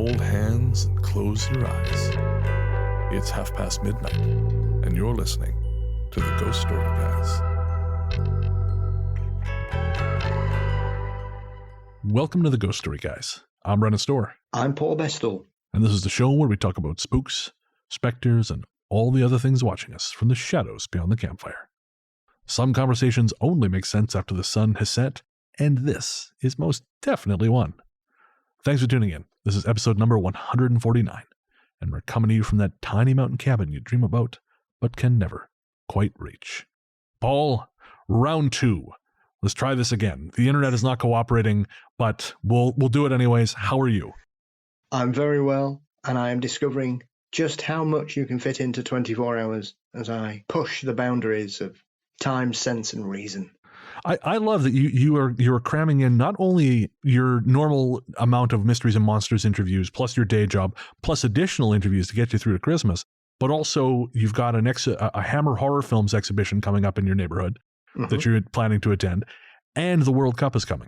hold hands and close your eyes. It's midnight, and you're listening to the Ghost Story Guys. Welcome to the Ghost Story Guys. I'm Brennan Storr. I'm Paul Bestel. And this is the show where we talk about spooks, specters, and all the other things watching us from the shadows beyond the campfire. Some conversations only make sense after the sun has set, and this is most definitely one. Thanks for tuning in. This is episode number 149, and we're coming to you from that tiny mountain cabin you dream about, but can never quite reach. Paul, round two. Let's try this again. The internet is not cooperating, but we'll do it anyways. How are you? I'm very well, and I am discovering just how much you can fit into 24 hours as I push the boundaries of time, sense, and reason. I love that you are cramming in not only your normal amount of Mysteries and Monsters interviews, plus your day job, plus additional interviews to get you through to Christmas, but also you've got a Hammer Horror Films exhibition coming up in your neighborhood that you're planning to attend, and the World Cup is coming.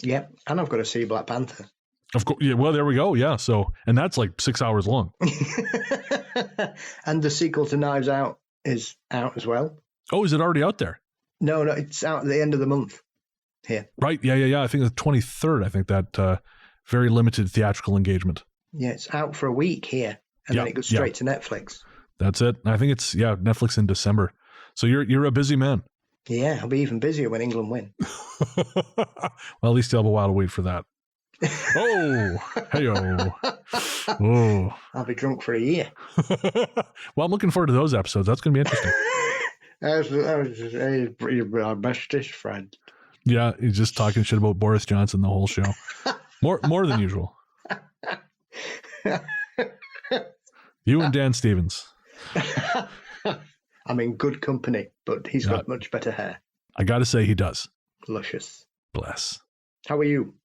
Yep, and I've got to see Black Panther. Of course, yeah. Well, there we go. Yeah, and that's like 6 hours long. And the sequel to Knives Out is out as well. Oh, is it already out there? No, it's out at the end of the month here. Right, yeah. I think the 23rd, I think that very limited theatrical engagement. Yeah, it's out for a week here, and then it goes straight to Netflix. That's it. I think it's, Netflix in December. So you're a busy man. Yeah, I'll be even busier when England win. Well, at least you'll have a while to wait for that. Oh, hey-o. Oh. I'll be drunk for a year. Well, I'm looking forward to those episodes. That's going to be interesting. That was our bestest friend. Yeah, he's just talking shit about Boris Johnson the whole show. More than usual. You and Dan Stevens. I'm in good company, but he's got much better hair. I got to say he does. Luscious. Bless. How are you?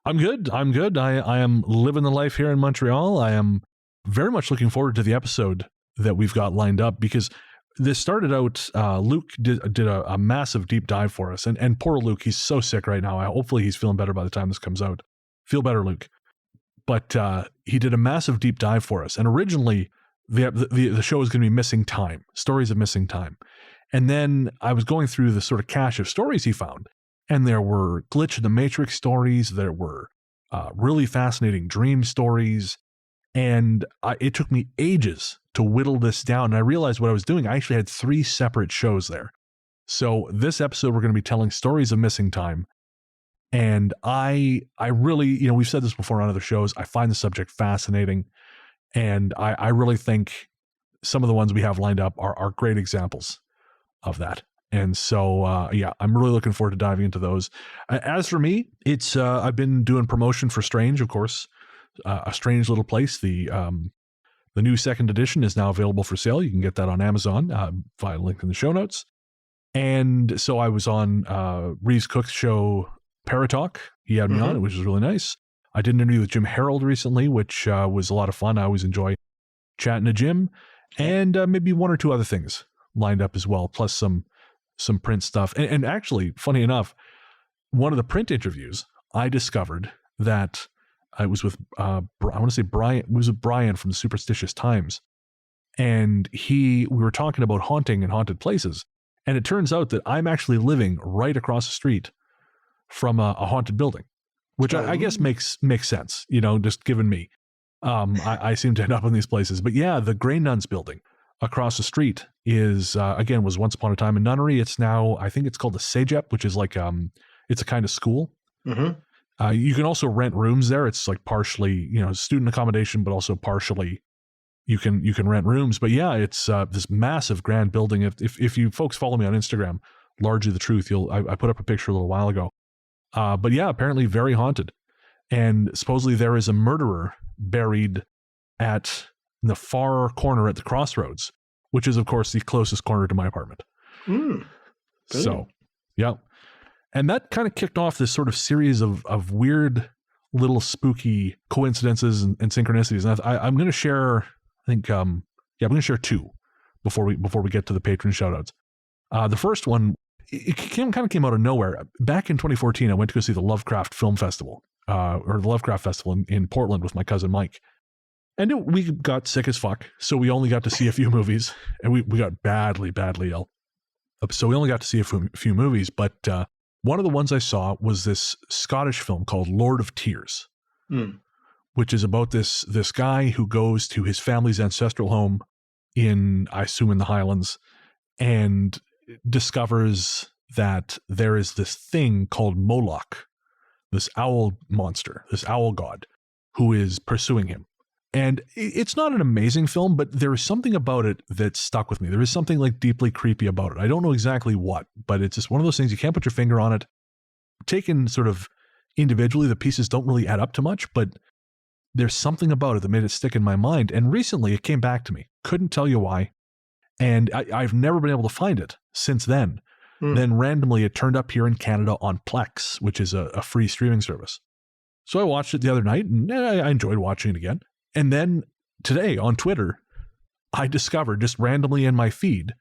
I'm good. I am living the life here in Montreal. I am very much looking forward to the episode that we've got lined up, because this started out, Luke did a massive deep dive for us. And poor Luke, he's so sick right now. Hopefully he's feeling better by the time this comes out. Feel better, Luke. But he did a massive deep dive for us. And originally, the show was going to be Missing Time, Stories of Missing Time. And then I was going through the sort of cache of stories he found. And there were Glitch in the Matrix stories. There were really fascinating dream stories. And it took me ages to whittle this down. And I realized what I was doing. I actually had 3 separate shows there. So this episode, we're going to be telling stories of missing time. And I really, we've said this before on other shows, I find the subject fascinating. And I really think some of the ones we have lined up are great examples of that. And so, I'm really looking forward to diving into those. As for me, it's I've been doing promotion for Strange, of course. A Strange Little Place. The new 2nd edition is now available for sale. You can get that on Amazon via link in the show notes. And so I was on Reeves Cook's show, Paratalk. He had me on it, which was really nice. I did an interview with Jim Harold recently, which was a lot of fun. I always enjoy chatting to Jim, and maybe 1 or 2 other things lined up as well, plus some print stuff. And actually, funny enough, one of the print interviews, I discovered that it was with, I want to say Brian, it was with Brian from the Superstitious Times. And we were talking about haunting and haunted places. And it turns out that I'm actually living right across the street from a haunted building, which I guess makes sense, just given me. I seem to end up in these places. But yeah, the Grey Nuns building across the street is, again, was once upon a time a nunnery. It's now, I think it's called the Sajep, which is like, it's a kind of school. Mm-hmm. You can also rent rooms there. It's like partially, student accommodation, but also partially you can rent rooms. But yeah, it's this massive grand building. If you folks follow me on Instagram, Largely the Truth, I put up a picture a little while ago. But yeah, apparently very haunted. And supposedly there is a murderer buried at the far corner at the crossroads, which is, of course, the closest corner to my apartment. So, yeah. And that kind of kicked off this sort of series of weird little spooky coincidences and synchronicities. And I'm going to share, I'm going to share 2 before we get to the patron shoutouts. The first one, it kind of came out of nowhere. Back in 2014, I went to go see the Lovecraft Film Festival or the Lovecraft Festival in Portland with my cousin Mike. And we got sick as fuck, so we only got to see a few movies, and we got badly ill. So we only got to see a few movies, but one of the ones I saw was this Scottish film called Lord of Tears, which is about this guy who goes to his family's ancestral home I assume in the Highlands, and discovers that there is this thing called Moloch, this owl monster, this owl god, who is pursuing him. And it's not an amazing film, but there is something about it that stuck with me. There is something like deeply creepy about it. I don't know exactly what, but it's just one of those things you can't put your finger on it. Taken sort of individually, the pieces don't really add up to much, but there's something about it that made it stick in my mind. And recently it came back to me. Couldn't tell you why. And I've never been able to find it since then. Then randomly it turned up here in Canada on Plex, which is a free streaming service. So I watched it the other night, and I enjoyed watching it again. And then today on Twitter, I discovered just randomly in my feed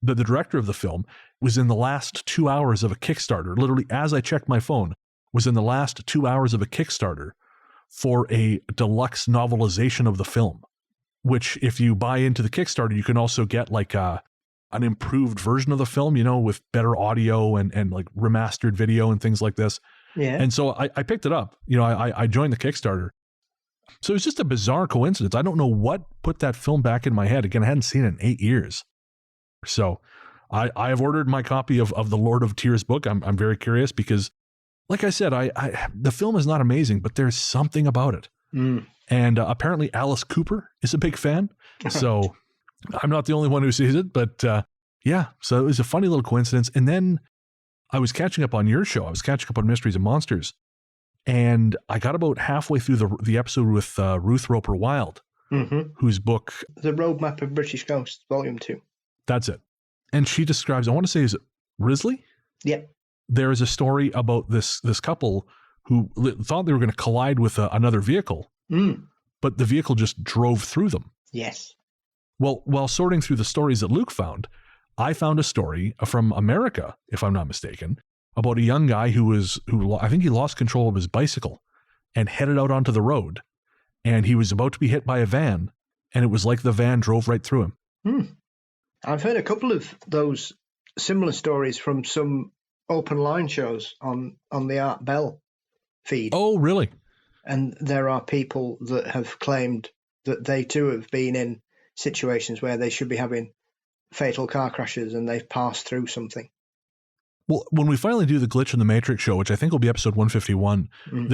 that the director of the film was in the last 2 hours of a Kickstarter. Literally, as I checked my phone, was in the last 2 hours of a Kickstarter for a deluxe novelization of the film, which if you buy into the Kickstarter, you can also get like an improved version of the film, with better audio and like remastered video and things like this. Yeah. And so I picked it up. I joined the Kickstarter. So it was just a bizarre coincidence. I don't know what put that film back in my head. Again, I hadn't seen it in 8 years. So I have ordered my copy of the Lord of Tears book. I'm very curious because, like I said, the film is not amazing, but there's something about it. And apparently Alice Cooper is a big fan. So I'm not the only one who sees it, but yeah. So it was a funny little coincidence. And then I was catching up on your show. I was catching up on Mysteries and Monsters. And I got about halfway through the episode with Ruth Roper Wilde, whose book... The Roadmap of British Ghosts, Volume 2. That's it. And she describes, I want to say, is it Risley? Yeah. There is a story about this couple who thought they were going to collide with another vehicle, but the vehicle just drove through them. Yes. Well, while sorting through the stories that Luke found, I found a story from America, if I'm not mistaken, about a young guy who I think he lost control of his bicycle and headed out onto the road, and he was about to be hit by a van, and it was like the van drove right through him. I've heard a couple of those similar stories from some open line shows on the Art Bell feed. Oh, really? And there are people that have claimed that they too have been in situations where they should be having fatal car crashes and they've passed through something. Well, when we finally do the Glitch in the Matrix show, which I think will be episode 151,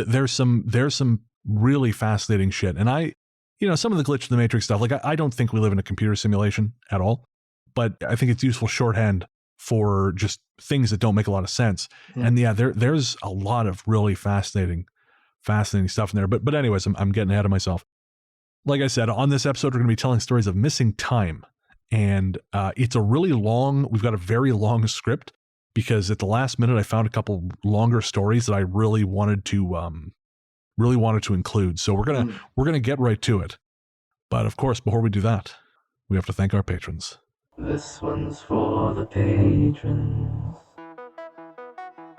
there's some really fascinating shit. And some of the Glitch in the Matrix stuff, like I don't think we live in a computer simulation at all, but I think it's useful shorthand for just things that don't make a lot of sense. And yeah, there's a lot of really fascinating stuff in there. But anyways, I'm getting ahead of myself. Like I said, on this episode, we're going to be telling stories of missing time. And it's we've got a very long script, because at the last minute, I found a couple longer stories that I really wanted to include. So we're gonna get right to it. But of course, before we do that, we have to thank our patrons. This one's for the patrons.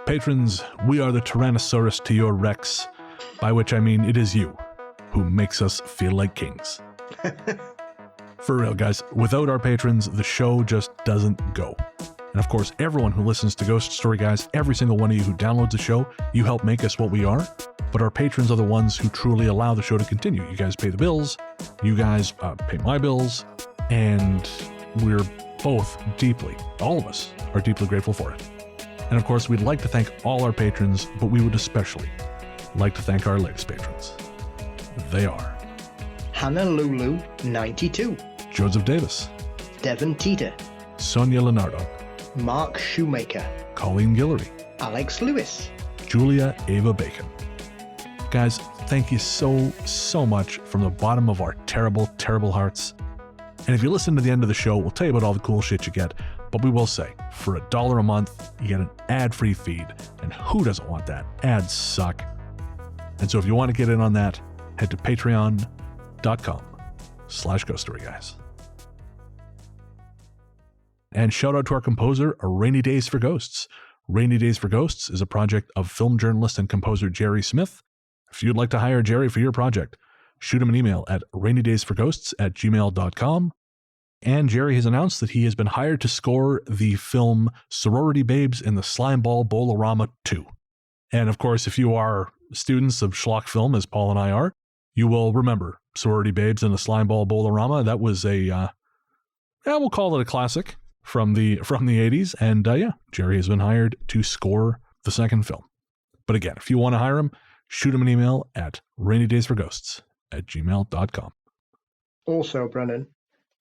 Patrons, we are the Tyrannosaurus to your Rex, by which I mean it is you who makes us feel like kings. For real, guys, without our patrons, the show just doesn't go. And of course, everyone who listens to Ghost Story Guys, every single one of you who downloads the show, you help make us what we are. But our patrons are the ones who truly allow the show to continue. You guys pay the bills, you guys pay my bills, and we're both all of us are deeply grateful for it. And of course, we'd like to thank all our patrons, but we would especially like to thank our latest patrons. They are Hannah Lulu 92, Joseph Davis, Devon Teeter, Sonia Leonardo, Mark Shoemaker, Colleen Guillory, Alex Lewis, Julia Ava Bacon. Guys, thank you so much from the bottom of our terrible, terrible hearts. And if you listen to the end of the show, we'll tell you about all the cool shit you get. But we will say, for $1 a month, you get an ad-free feed. And who doesn't want that? Ads suck. And so if you want to get in on that, head to patreon.com/ghoststoryguys. And shout out to our composer, Rainy Days for Ghosts. Rainy Days for Ghosts is a project of film journalist and composer Jerry Smith, if you'd like to hire Jerry for your project, shoot him an email at rainydaysforghosts@gmail.com. And Jerry has announced that he has been hired to score the film Sorority Babes in the Slimeball Bowl-orama 2. And of course, if you are students of schlock film, as Paul and I are, you will remember Sorority Babes in the Slimeball Bowl-orama. That was we'll call it a classic from the 80s. And Jerry has been hired to score the second film. But again, if you want to hire him, shoot him an email at rainydaysforghosts@gmail.com. Also, Brennan,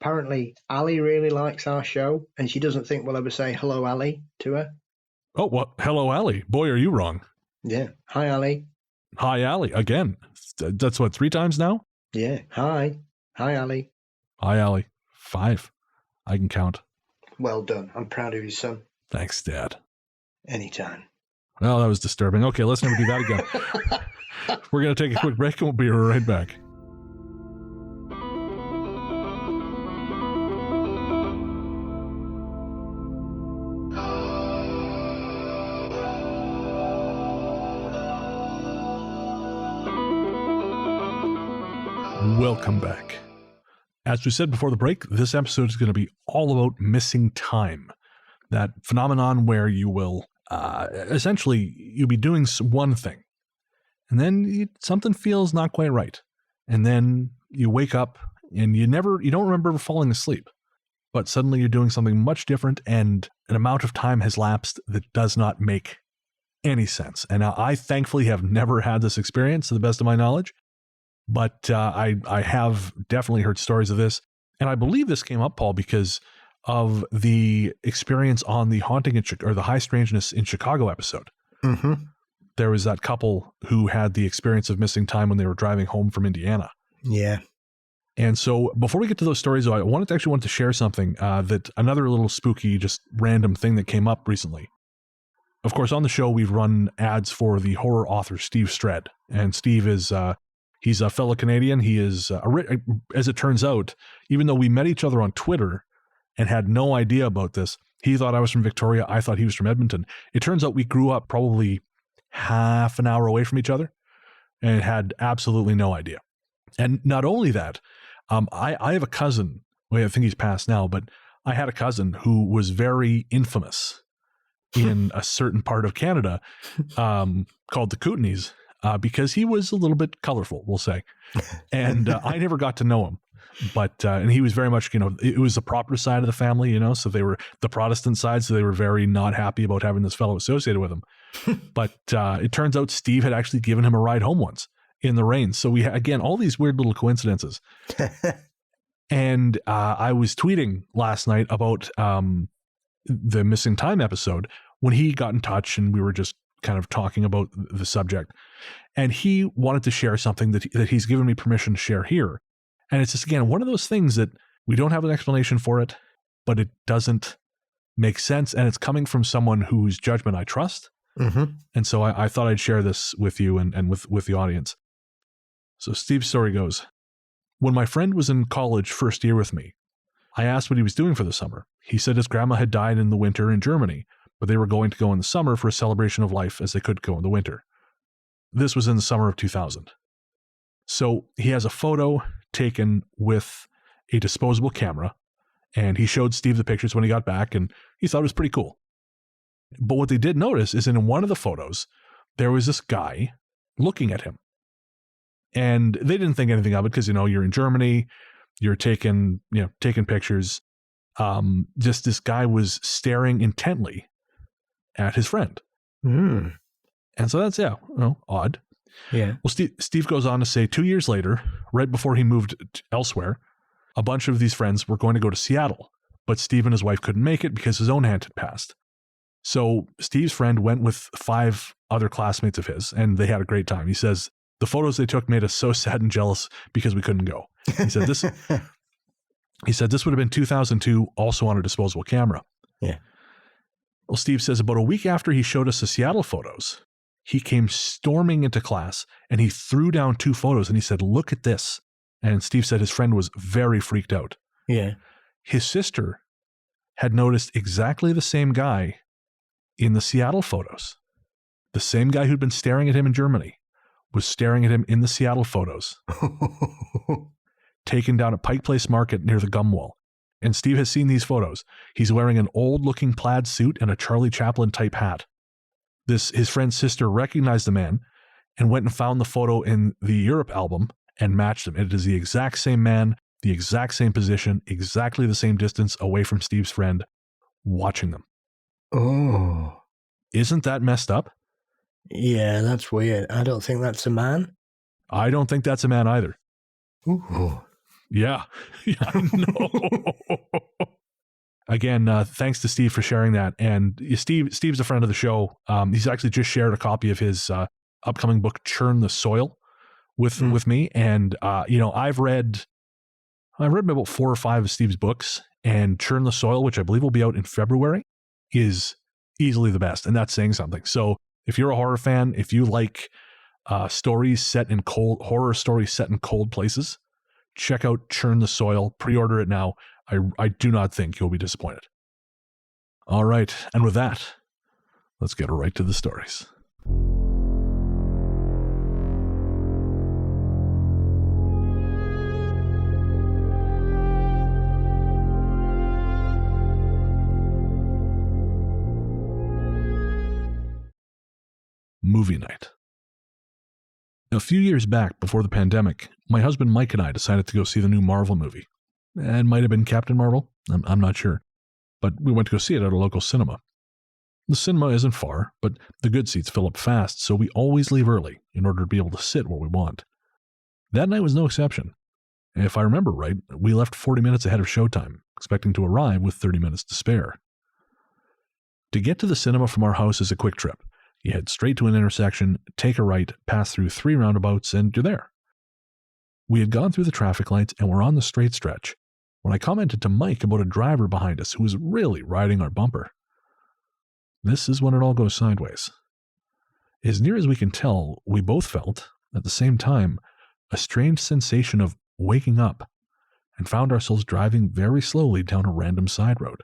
apparently Ali really likes our show, and she doesn't think we'll ever say hello, Ali, to her. Oh, well, hello, Ali. Boy, are you wrong. Yeah. Hi, Ali. Hi, Ali. Again. That's what, 3 times now? Yeah. Hi. Hi, Ali. Hi, Ali. 5. I can count. Well done. I'm proud of you, son. Thanks, Dad. Anytime. Well, that was disturbing. Okay, let's never do that again. We're going to take a quick break and we'll be right back. Welcome back. As we said before the break, this episode is going to be all about missing time. That phenomenon where you will essentially you'll be doing one thing, and then something feels not quite right, and then you wake up and you don't remember falling asleep, but suddenly you're doing something much different, and an amount of time has lapsed that does not make any sense. And I thankfully have never had this experience, to the best of my knowledge. But I have definitely heard stories of this. And I believe this came up, Paul, because of the experience on the Haunting or the High Strangeness in Chicago episode. Mm-hmm. There was that couple who had the experience of missing time when they were driving home from Indiana. Yeah. And so before we get to those stories, though, I wanted to share something that another little spooky, just random thing that came up recently. Of course, on the show, we've run ads for the horror author Steve Stredd. And Steve is... he's a fellow Canadian. He is, as it turns out, even though we met each other on Twitter and had no idea about this, he thought I was from Victoria. I thought he was from Edmonton. It turns out we grew up probably half an hour away from each other and had absolutely no idea. And not only that, I have a cousin. Well, I think he's passed now, but I had a cousin who was very infamous in a certain part of Canada called the Kootenays. Because he was a little bit colorful, we'll say. And I never got to know him. But, and he was very much, it was the proper side of the family, so they were the Protestant side. So they were very not happy about having this fellow associated with him. But it turns out Steve had actually given him a ride home once in the rain. So we had, again, all these weird little coincidences. And I was tweeting last night about the Missing Time episode when he got in touch, and we were just kind of talking about the subject, and he wanted to share something that he's given me permission to share here. And it's just, again, one of those things that we don't have an explanation for it, but it doesn't make sense. And it's coming from someone whose judgment I trust. Mm-hmm. And so I thought I'd share this with you and with the audience. So Steve's story goes, when my friend was in college first year with me, I asked what he was doing for the summer. He said his grandma had died in the winter in Germany, but they were going to go in the summer for a celebration of life as they could go in the winter. This was in the summer of 2000. So he has a photo taken with a disposable camera, and he showed Steve the pictures when he got back, and he thought it was pretty cool. But what they did notice is in one of the photos, there was this guy looking at him. And they didn't think anything of it because, you're in Germany, you're taking pictures. Just this guy was staring intently at his friend. Mm. And so that's, odd. Yeah. Well, Steve goes on to say 2 years later, right before he moved elsewhere, a bunch of these friends were going to go to Seattle, but Steve and his wife couldn't make it because his own aunt had passed. So Steve's friend went with 5 other classmates of his, and they had a great time. He says, the photos they took made us so sad and jealous because we couldn't go. He said this would have been 2002, also on a disposable camera. Yeah. Well, Steve says about a week after he showed us the Seattle photos, he came storming into class and he threw down 2 photos and he said, look at this. And Steve said his friend was very freaked out. Yeah. His sister had noticed exactly the same guy in the Seattle photos. The same guy who'd been staring at him in Germany was staring at him in the Seattle photos, taken down at Pike Place Market near the gum wall. And Steve has seen these photos. He's wearing an old-looking plaid suit and a Charlie Chaplin-type hat. His friend's sister recognized the man and went and found the photo in the Europe album and matched him. It is the exact same man, the exact same position, exactly the same distance away from Steve's friend, watching them. Oh. Isn't that messed up? Yeah, that's weird. I don't think that's a man. I don't think that's a man either. Ooh. Yeah. I know. Again, thanks to Steve for sharing that. And Steve's a friend of the show. He's actually just shared a copy of his upcoming book, Churn the Soil, with me. And, I've read about 4 or 5 of Steve's books, and Churn the Soil, which I believe will be out in February, is easily the best. And that's saying something. So if you're a horror fan, if you like horror stories set in cold places, check out Churn the Soil. Pre-order it now. I do not think you'll be disappointed. All right. And with that, let's get right to the stories. Movie night. A few years back, before the pandemic, my husband Mike and I decided to go see the new Marvel movie. It might have been Captain Marvel, I'm not sure. But we went to go see it at a local cinema. The cinema isn't far, but the good seats fill up fast, so we always leave early in order to be able to sit where we want. That night was no exception. If I remember right, we left 40 minutes ahead of showtime, expecting to arrive with 30 minutes to spare. To get to the cinema from our house is a quick trip. You head straight to an intersection, take a right, pass through 3 roundabouts, and you're there. We had gone through the traffic lights and were on the straight stretch when I commented to Mike about a driver behind us who was really riding our bumper. This is when it all goes sideways. As near as we can tell, we both felt, at the same time, a strange sensation of waking up and found ourselves driving very slowly down a random side road.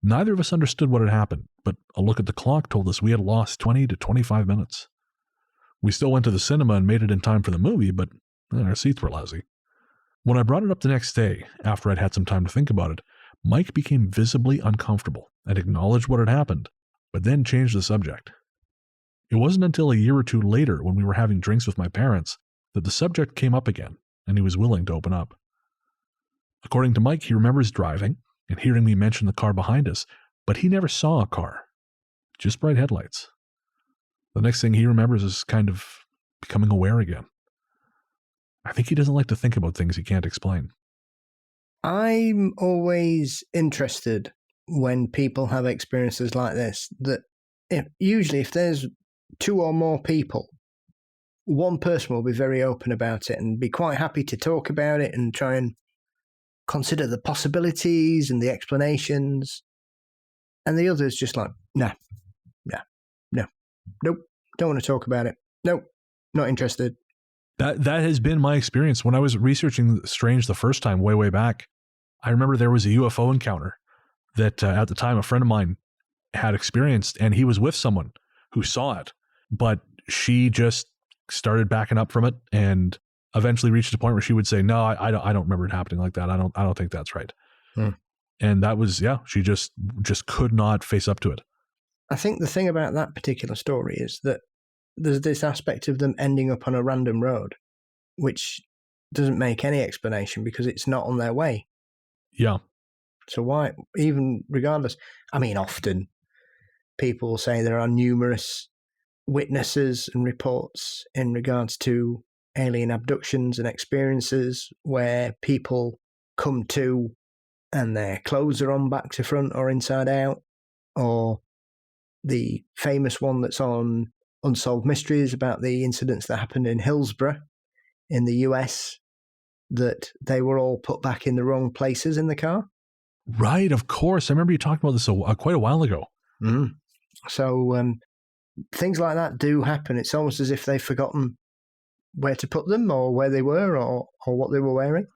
Neither of us understood what had happened, but a look at the clock told us we had lost 20 to 25 minutes. We still went to the cinema and made it in time for the movie, but our seats were lousy. When I brought it up the next day, after I'd had some time to think about it, Mike became visibly uncomfortable and acknowledged what had happened, but then changed the subject. It wasn't until a year or two later, when we were having drinks with my parents, that the subject came up again, and he was willing to open up. According to Mike, he remembers driving and hearing me mention the car behind us, but he never saw a car, just bright headlights. The next thing he remembers is kind of becoming aware again. I think he doesn't like to think about things he can't explain. I'm always interested when people have experiences like this, that usually if there's 2 or more people, one person will be very open about it and be quite happy to talk about it and try and consider the possibilities and the explanations. And the other's just like, nope, don't want to talk about it. Nope, not interested. That has been my experience. When I was researching Strange the first time, way back, I remember there was a UFO encounter that at the time a friend of mine had experienced, and he was with someone who saw it, but she just started backing up from it and eventually reached a point where she would say, no, I don't remember it happening like that. I don't think that's right. And that was, she just could not face up to it. I think the thing about that particular story is that there's this aspect of them ending up on a random road, which doesn't make any explanation because it's not on their way. Yeah. So why, even regardless, I mean, often people will say there are numerous witnesses and reports in regards to alien abductions and experiences where people come to and their clothes are on back to front or inside out, or the famous one that's on Unsolved Mysteries about the incidents that happened in Hillsborough in the US, that they were all put back in the wrong places in the car. Right, of course. I remember you talking about this quite a while ago. So things like that do happen. It's almost as if they've forgotten where to put them or where they were or what they were wearing.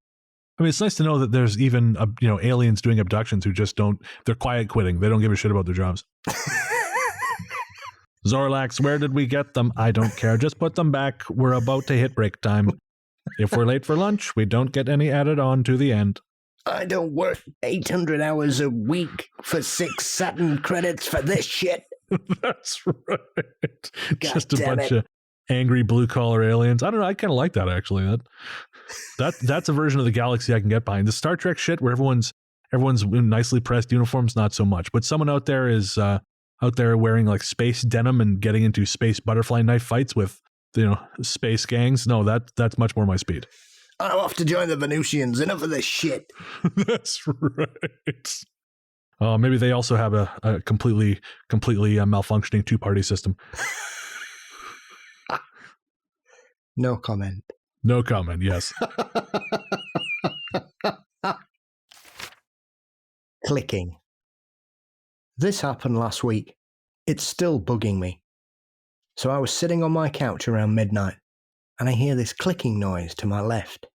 I mean, it's nice to know that there's even, aliens doing abductions who just they're quiet quitting. They don't give a shit about their jobs. Zorlax, where did we get them? I don't care. Just put them back. We're about to hit break time. If we're late for lunch, we don't get any added on to the end. I don't work 800 hours a week for 6 Saturn credits for this shit. That's right. God Just a damn bunch it. of angry blue-collar aliens. I don't know. I kind of like that, actually. That's a version of the galaxy I can get behind. The Star Trek shit where everyone's in nicely pressed uniforms, not so much. But someone out there is out there wearing like space denim and getting into space butterfly knife fights with, space gangs. No, that's much more my speed. I'm off to join the Venusians. Enough of this shit. That's right. Maybe they also have a completely malfunctioning two-party system. No comment. No comment, yes. Clicking. This happened last week. It's still bugging me. So I was sitting on my couch around midnight, and I hear this clicking noise to my left.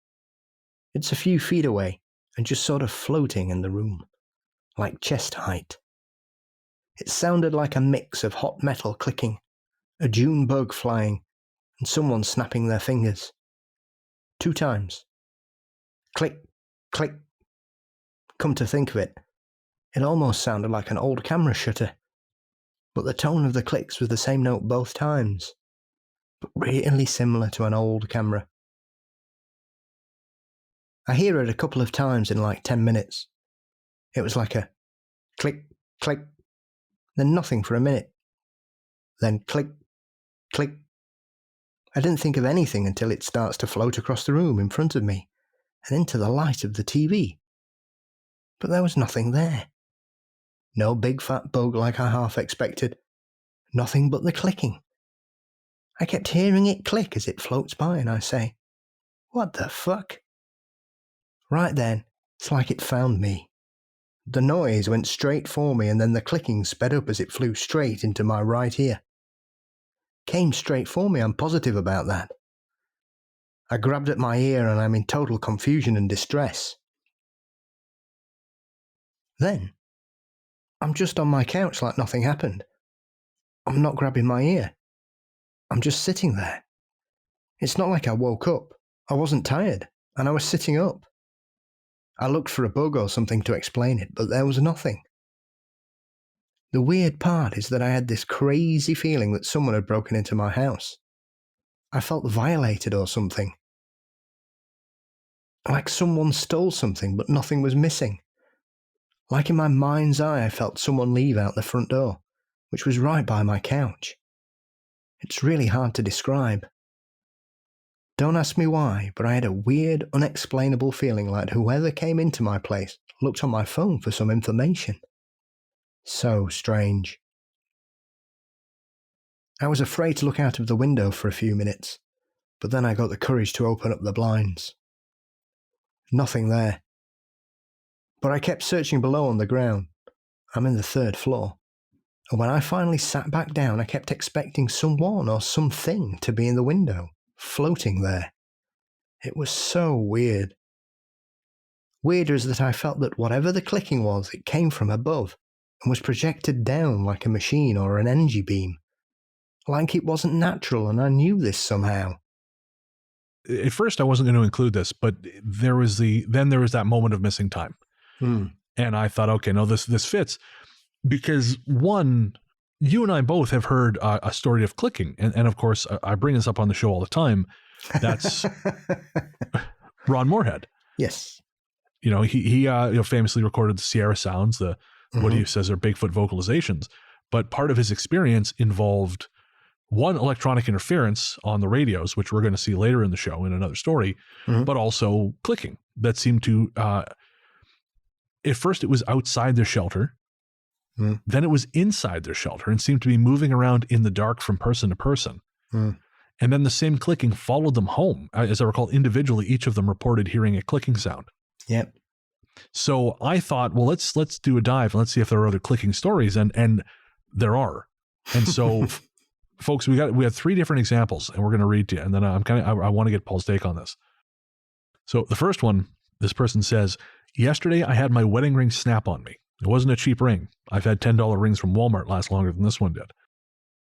It's a few feet away, and just sort of floating in the room, like chest height. It sounded like a mix of hot metal clicking, a June bug flying, and someone snapping their fingers. 2 times. Click, click. Come to think of it, it almost sounded like an old camera shutter, but the tone of the clicks was the same note both times, but really similar to an old camera. I hear it a couple of times in like 10 minutes. It was like a click, click, then nothing for a minute. Then click, click. I didn't think of anything until it starts to float across the room in front of me and into the light of the TV. But there was nothing there. No big fat bug like I half expected. Nothing but the clicking. I kept hearing it click as it floats by, and I say, "What the fuck?" Right then, it's like it found me. The noise went straight for me, and then the clicking sped up as it flew straight into my right ear. Came straight for me, I'm positive about that. I grabbed at my ear and I'm in total confusion and distress. Then, I'm just on my couch like nothing happened. I'm not grabbing my ear. I'm just sitting there. It's not like I woke up. I wasn't tired, and I was sitting up. I looked for a bug or something to explain it, but there was nothing. The weird part is that I had this crazy feeling that someone had broken into my house. I felt violated or something. Like someone stole something, but nothing was missing. Like in my mind's eye, I felt someone leave out the front door, which was right by my couch. It's really hard to describe. Don't ask me why, but I had a weird, unexplainable feeling like whoever came into my place looked on my phone for some information. So strange. I was afraid to look out of the window for a few minutes, but then I got the courage to open up the blinds. Nothing there. But I kept searching below on the ground. I'm in the 3rd floor. And when I finally sat back down, I kept expecting someone or something to be in the window, floating there. It was so weird. Weirder is that I felt that whatever the clicking was, it came from above and was projected down like a machine or an energy beam. Like it wasn't natural, and I knew this somehow. At first, I wasn't going to include this, but there was that moment of missing time. And I thought, okay, no, this fits. Because one, you and I both have heard a story of clicking. And of course, I bring this up on the show all the time. That's Ron Moorhead. Yes. He famously recorded the Sierra Sounds, what he says are Bigfoot vocalizations. But part of his experience involved, one, electronic interference on the radios, which we're going to see later in the show in another story, but also clicking that seemed to, at first it was outside their shelter. Then it was inside their shelter and seemed to be moving around in the dark from person to person. And then the same clicking followed them home. As I recall, individually, each of them reported hearing a clicking sound. Yep. So I thought, well, let's do a dive and let's see if there are other clicking stories, and there are. And so, folks, we have 3 different examples, and we're going to read to you. And then I want to get Paul's take on this. So the first one, this person says, "Yesterday I had my wedding ring snap on me. It wasn't a cheap ring. I've had $10 rings from Walmart last longer than this one did.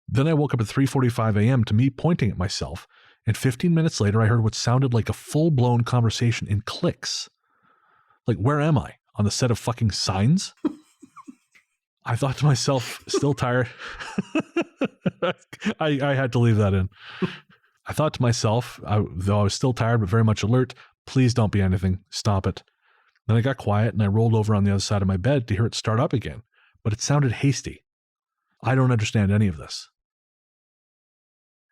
Then I woke up at 3:45 a.m. to me pointing at myself, and 15 minutes later I heard what sounded like a full-blown conversation in clicks. Like, where am I? On the set of fucking Signs? I thought to myself, still tired. I had to leave that in. I thought to myself, though I was still tired but very much alert, please don't be anything. Stop it. Then I got quiet and I rolled over on the other side of my bed to hear it start up again, but it sounded hasty. I don't understand any of this.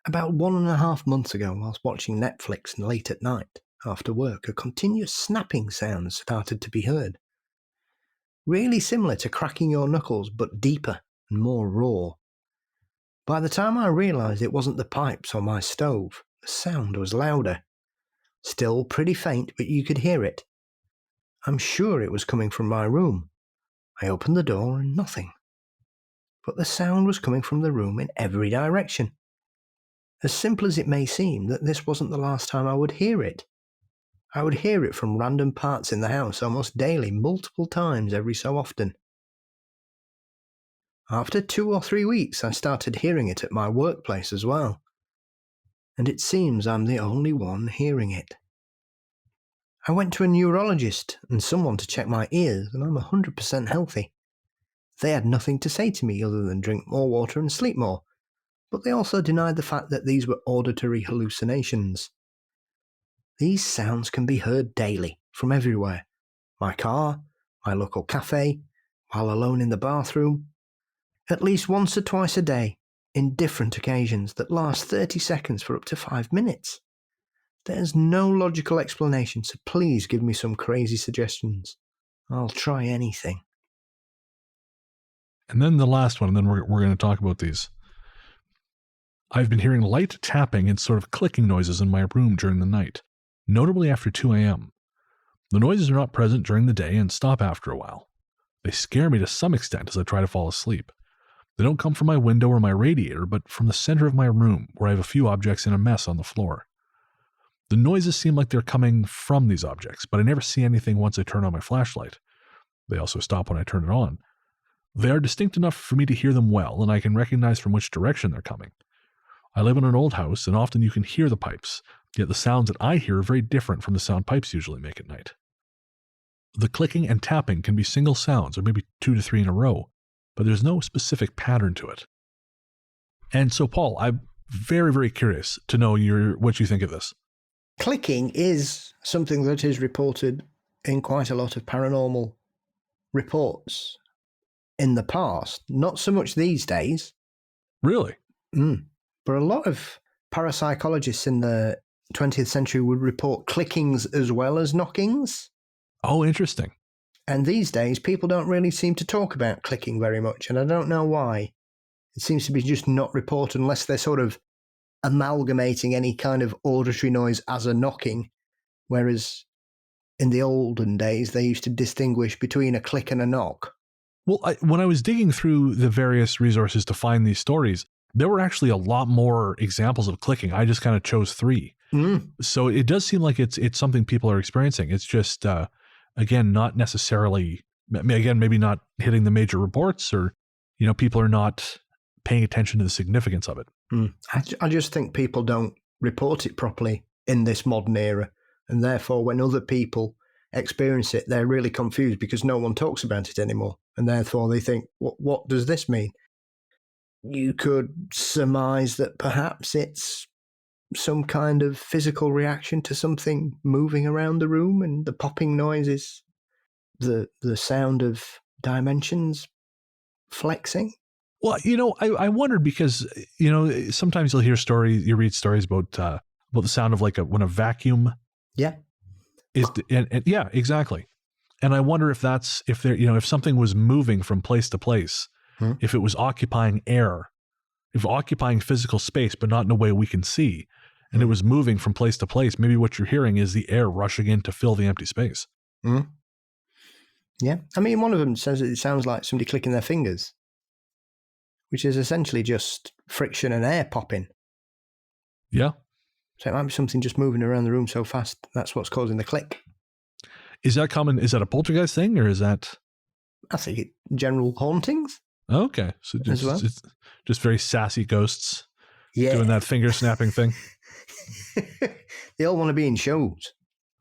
About 1.5 months ago, whilst watching Netflix late at night after work, a continuous snapping sound started to be heard. Really similar to cracking your knuckles, but deeper and more raw. By the time I realised it wasn't the pipes or my stove, the sound was louder. Still pretty faint, but you could hear it. I'm sure it was coming from my room. I opened the door and nothing. But the sound was coming from the room in every direction. As simple as it may seem, that this wasn't the last time I would hear it. I would hear it from random parts in the house almost daily, multiple times every so often. After 2 or 3 weeks, I started hearing it at my workplace as well. And it seems I'm the only one hearing it. I went to a neurologist and someone to check my ears, and I'm 100% healthy. They had nothing to say to me other than drink more water and sleep more, but they also denied the fact that these were auditory hallucinations. These sounds can be heard daily, from everywhere. My car, my local cafe, while alone in the bathroom. At least once or twice a day, in different occasions that last 30 seconds for up to 5 minutes. There's no logical explanation, so please give me some crazy suggestions. I'll try anything. And then the last one, and then we're going to talk about these. I've been hearing light tapping and sort of clicking noises in my room during the night, notably after 2 a.m. The noises are not present during the day and stop after a while. They scare me to some extent as I try to fall asleep. They don't come from my window or my radiator, but from the center of my room, where I have a few objects in a mess on the floor. The noises seem like they're coming from these objects, but I never see anything once I turn on my flashlight. They also stop when I turn it on. They are distinct enough for me to hear them well, and I can recognize from which direction they're coming. I live in an old house, and often you can hear the pipes, yet the sounds that I hear are very different from the sound pipes usually make at night. The clicking and tapping can be single sounds, or maybe 2 to 3 in a row, but there's no specific pattern to it. And so, Paul, I'm very, very curious to know what you think of this. Clicking is something that is reported in quite a lot of paranormal reports in the past. Not so much these days. Really? But a lot of parapsychologists in the 20th century would report clickings as well as knockings. Oh, interesting. And these days, people don't really seem to talk about clicking very much, and I don't know why. It seems to be just not reported unless they're sort of amalgamating any kind of auditory noise as a knocking, whereas in the olden days, they used to distinguish between a click and a knock. Well, when I was digging through the various resources to find these stories, there were actually a lot more examples of clicking. I just kind of chose 3. So it does seem like it's something people are experiencing. It's just, again, not necessarily, again, maybe not hitting the major reports, or, people are not paying attention to the significance of it. I just think people don't report it properly in this modern era. And therefore, when other people experience it, they're really confused because no one talks about it anymore. And therefore, they think, what does this mean? You could surmise that perhaps it's some kind of physical reaction to something moving around the room, and the popping noise is the sound of dimensions flexing. Well, I wondered because, sometimes you'll hear stories, you read stories about the sound of when a vacuum. Yeah. And yeah, exactly. And I wonder if if something was moving from place to place, if it was occupying air, if occupying physical space, but not in a way we can see, and it was moving from place to place, maybe what you're hearing is the air rushing in to fill the empty space. Yeah. I mean, one of them says it sounds like somebody clicking their fingers, which is essentially just friction and air popping. Yeah. So it might be something just moving around the room so fast, that's what's causing the click. Is that common? Is that a poltergeist thing, or is that? I think general hauntings. Okay. So As well. it's just very sassy ghosts Yeah. doing that finger snapping thing. They all want to be in shows.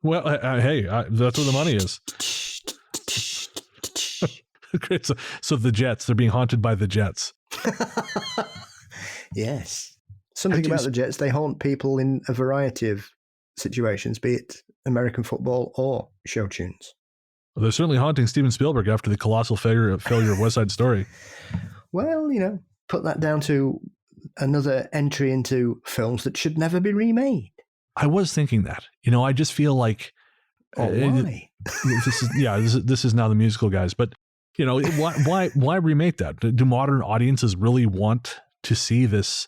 Well, hey, that's where the money is. Great. So the Jets, they're being haunted by the Jets. Yes. Something about the Jets, they haunt people in a variety of situations, be it American football or show tunes. Well, they're certainly haunting Steven Spielberg after the colossal failure of West Side Story. Well, put that down to another entry into films that should never be remade. I was thinking that. I just feel like why? This is now the musical guys, but why remake that? Do modern audiences really want to see this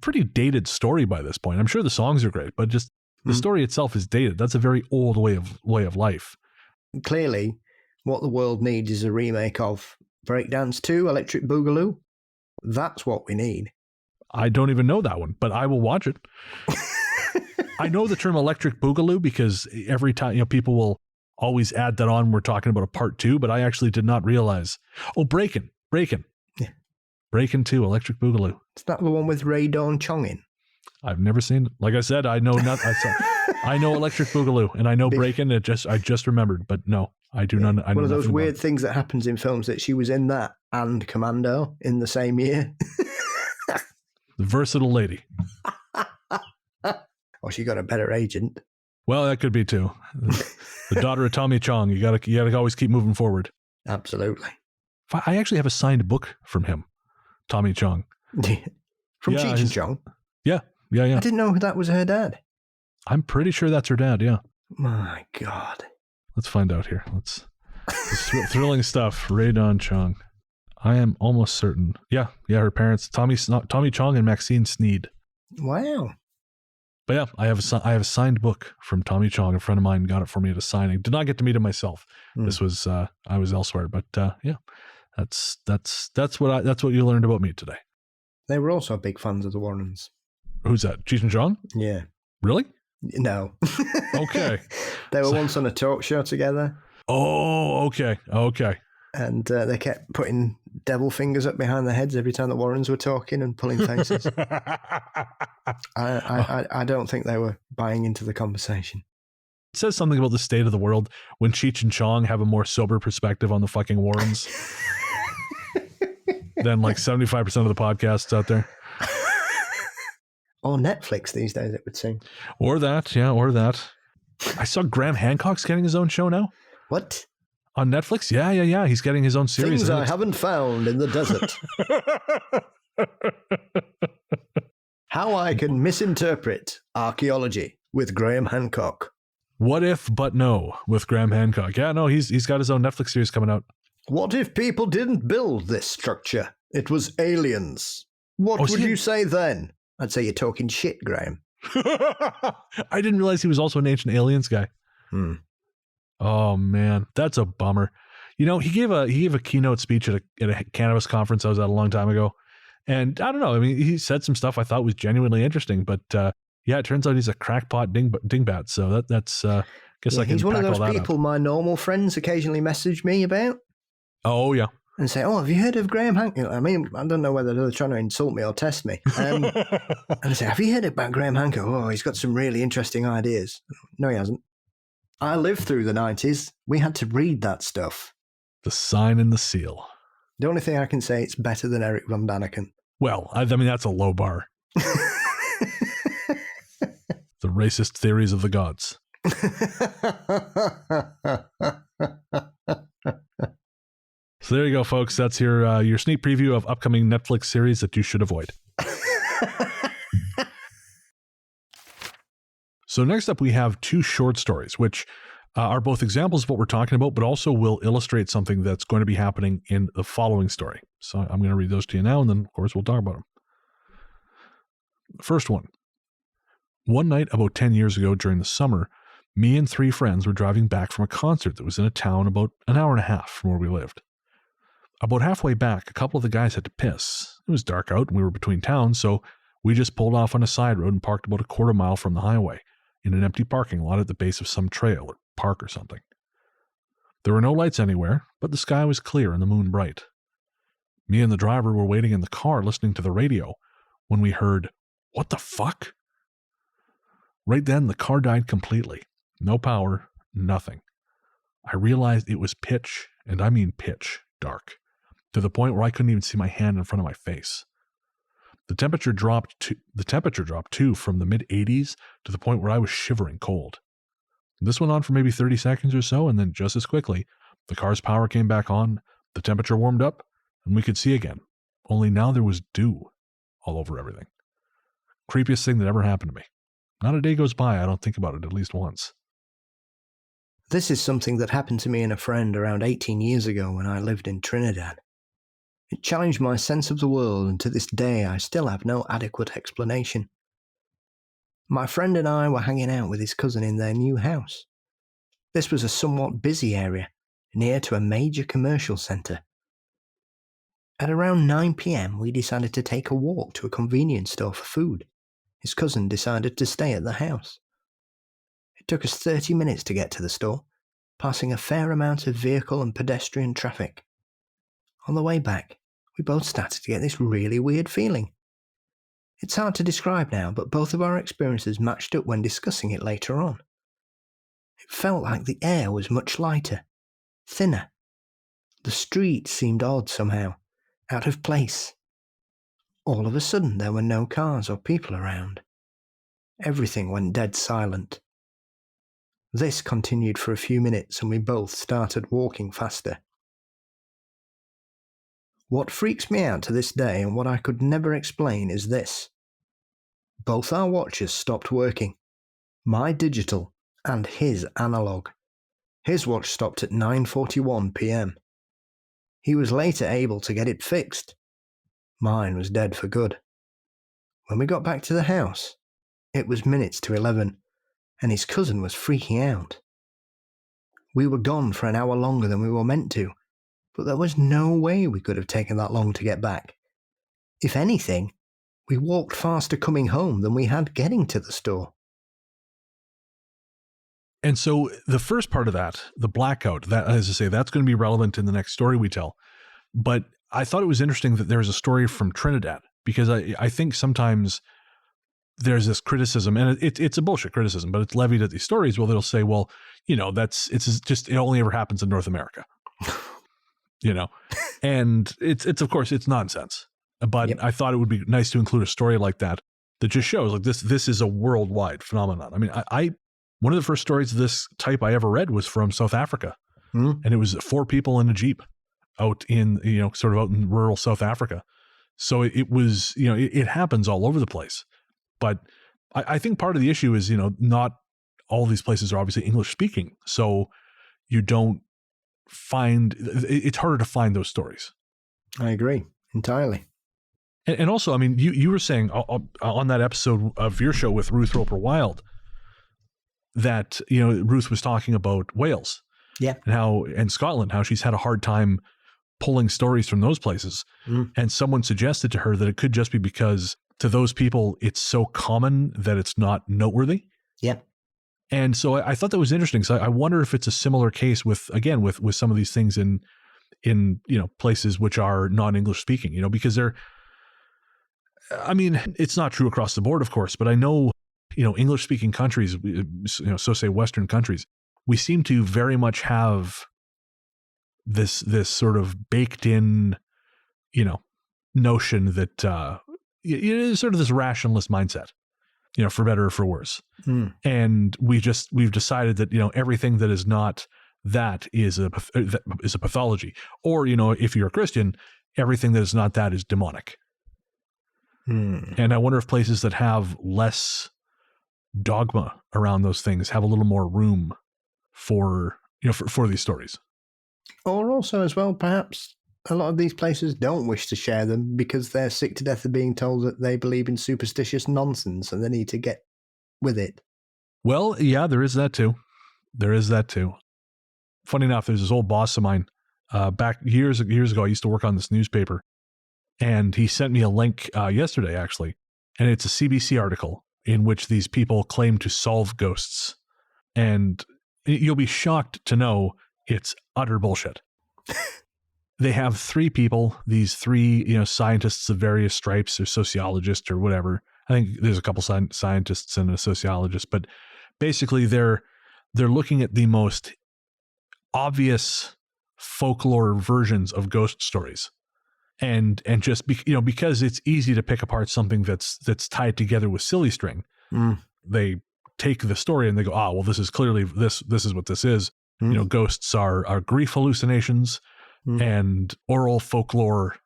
pretty dated story by this point? I'm sure the songs are great, but just the story itself is dated. That's a very old way of life. Clearly, what the world needs is a remake of Breakdance 2, Electric Boogaloo. That's what we need. I don't even know that one, but I will watch it. I know the term Electric Boogaloo because every time, people will always add that on when we're talking about a part 2, but I actually did not realize. Oh, Breakin. Yeah. Breakin 2, Electric Boogaloo. Is that the one with Ray Dawn Chong in? I've never seen it. Like I said, I know I know Electric Boogaloo and I know Breakin. I just remembered, but no, I do not. I know one of those weird things that happens in films that she was in that and Commando in the same year. The versatile lady. Or she got a better agent. Well, that could be too. The daughter of Tommy Chong. You gotta always keep moving forward. Absolutely. I actually have a signed book from him, Tommy Chong. From Cheech and Chong? Yeah. I didn't know that was her dad. I'm pretty sure that's her dad, yeah. My God. Let's find out here. Thrilling stuff. Ray Dawn Chong. I am almost certain. Yeah, her parents, Tommy Chong and Maxine Sneed. Wow. But yeah, I have a signed book from Tommy Chong. A friend of mine got it for me at a signing. Did not get to meet him myself. This was I was elsewhere, but yeah. That's what you learned about me today. They were also big fans of the Warrens. Who's that? Cheech and Chong? Yeah. Really? No. Okay. They were once on a talk show together. Oh, okay. And they kept putting devil fingers up behind their heads every time the Warrens were talking and pulling faces. I don't think they were buying into the conversation. It says something about the state of the world when Cheech and Chong have a more sober perspective on the fucking Warrens than like 75% of the podcasts out there. Or Netflix these days, it would seem. Or that, yeah, or that. I saw Graham Hancock's getting his own show now. What? On Netflix? Yeah. He's getting his own series. Things I haven't found in the desert. How I can misinterpret archaeology with Graham Hancock. What if, but no, with Graham Hancock. Yeah, no, he's got his own Netflix series coming out. What if people didn't build this structure? It was aliens. What would you say then? I'd say you're talking shit, Graham. I didn't realize he was also an Ancient Aliens guy. Oh man, that's a bummer. He gave a keynote speech at a cannabis conference I was at a long time ago, and I don't know. I mean, he said some stuff I thought was genuinely interesting, but yeah, it turns out he's a crackpot dingbat. So that's guess I can. He's one of pack all those that people up. My normal friends occasionally message me about. Oh yeah. And say, "Oh, have you heard of Graham Hancock?" I mean, I don't know whether they're trying to insult me or test me. And I say, "Have you heard about Graham Hancock? Oh, he's got some really interesting ideas." No, he hasn't. I lived through the 90s. We had to read that stuff. The Sign and the Seal. The only thing I can say, it's better than Eric Von Daniken. Well, I mean, that's a low bar. The Racist Theories of the Gods. So there you go, folks. That's your sneak preview of upcoming Netflix series that you should avoid. So next up, we have two short stories, which are both examples of what we're talking about, but also will illustrate something that's going to be happening in the following story. So I'm going to read those to you now, and then, of course, we'll talk about them. First one. One night about 10 years ago during the summer, me and three friends were driving back from a concert that was in a town about an hour and a half from where we lived. About halfway back, a couple of the guys had to piss. It was dark out and we were between towns, so we just pulled off on a side road and parked about a quarter mile from the highway in an empty parking lot at the base of some trail or park or something. There were no lights anywhere, but the sky was clear and the moon bright. Me and the driver were waiting in the car listening to the radio when we heard, "What the fuck?" Right then, the car died completely. No power, nothing. I realized it was pitch, and I mean pitch, dark, to the point where I couldn't even see my hand in front of my face. The temperature dropped too from the mid-80s to the point where I was shivering cold. This went on for maybe 30 seconds or so, and then just as quickly, the car's power came back on, the temperature warmed up, and we could see again. Only now there was dew all over everything. Creepiest thing that ever happened to me. Not a day goes by I don't think about it at least once. This is something that happened to me and a friend around 18 years ago when I lived in Trinidad. It challenged my sense of the world, and to this day I still have no adequate explanation. My friend and I were hanging out with his cousin in their new house. This was a somewhat busy area, near to a major commercial centre. At around 9 p.m, we decided to take a walk to a convenience store for food. His cousin decided to stay at the house. It took us 30 minutes to get to the store, passing a fair amount of vehicle and pedestrian traffic. On the way back, we both started to get this really weird feeling. It's hard to describe now, but both of our experiences matched up when discussing it later on. It felt like the air was much lighter, thinner. The street seemed odd somehow, out of place. All of a sudden there were no cars or people around. Everything went dead silent. This continued for a few minutes and we both started walking faster. What freaks me out to this day and what I could never explain is this. Both our watches stopped working. My digital and his analog. His watch stopped at 9:41 p.m. He was later able to get it fixed. Mine was dead for good. When we got back to the house, it was minutes to 11, and his cousin was freaking out. We were gone for an hour longer than we were meant to, but there was no way we could have taken that long to get back. If anything, we walked faster coming home than we had getting to the store. And so the first part of that, the blackout, that, as I say, that's going to be relevant in the next story we tell. But I thought it was interesting that there's a story from Trinidad, because I think sometimes there's this criticism, and it's a bullshit criticism, but it's levied at these stories. Well, they'll say, well, you know, it only ever happens in North America, you know, and it's of course it's nonsense. But yep. I thought it would be nice to include a story like that just shows like this is a worldwide phenomenon. I mean, I one of the first stories of this type I ever read was from South Africa, and it was 4 people in a Jeep out in, sort of out in rural South Africa. So it was, it happens all over the place. But I think part of the issue is, not all these places are obviously English speaking. So you don't it's harder to find those stories. I agree entirely. And also, I mean, you were saying on that episode of your show with Ruth Roper Wild that, Ruth was talking about Wales. Yeah. And Scotland, how she's had a hard time pulling stories from those places. And someone suggested to her that it could just be because to those people, it's so common that it's not noteworthy. Yeah. And so I thought that was interesting. So I wonder if it's a similar case with some of these things in places which are non-English speaking, because it's not true across the board, of course, but I know, English speaking countries, so say Western countries, we seem to very much have this sort of baked in, notion that, it is sort of this rationalist mindset, for better or for worse. And we've decided that, everything that is not that is a pathology, or, if you're a Christian, everything that is not that is demonic. And I wonder if places that have less dogma around those things have a little more room for these stories. Or also as well, perhaps a lot of these places don't wish to share them because they're sick to death of being told that they believe in superstitious nonsense and they need to get with it. Well, yeah, there is that too. Funny enough, there's this old boss of mine back years ago. I used to work on this newspaper, and he sent me a link yesterday, actually, and it's a CBC article in which these people claim to solve ghosts. And you'll be shocked to know it's utter bullshit. they have three people, these three, scientists of various stripes, or sociologists or whatever. I think there's a couple scientists and a sociologist, but basically they're looking at the most obvious folklore versions of ghost stories. And just because it's easy to pick apart something that's tied together with silly string, they take the story and they go, well, this is clearly this is what this is. Ghosts are grief hallucinations and oral folklore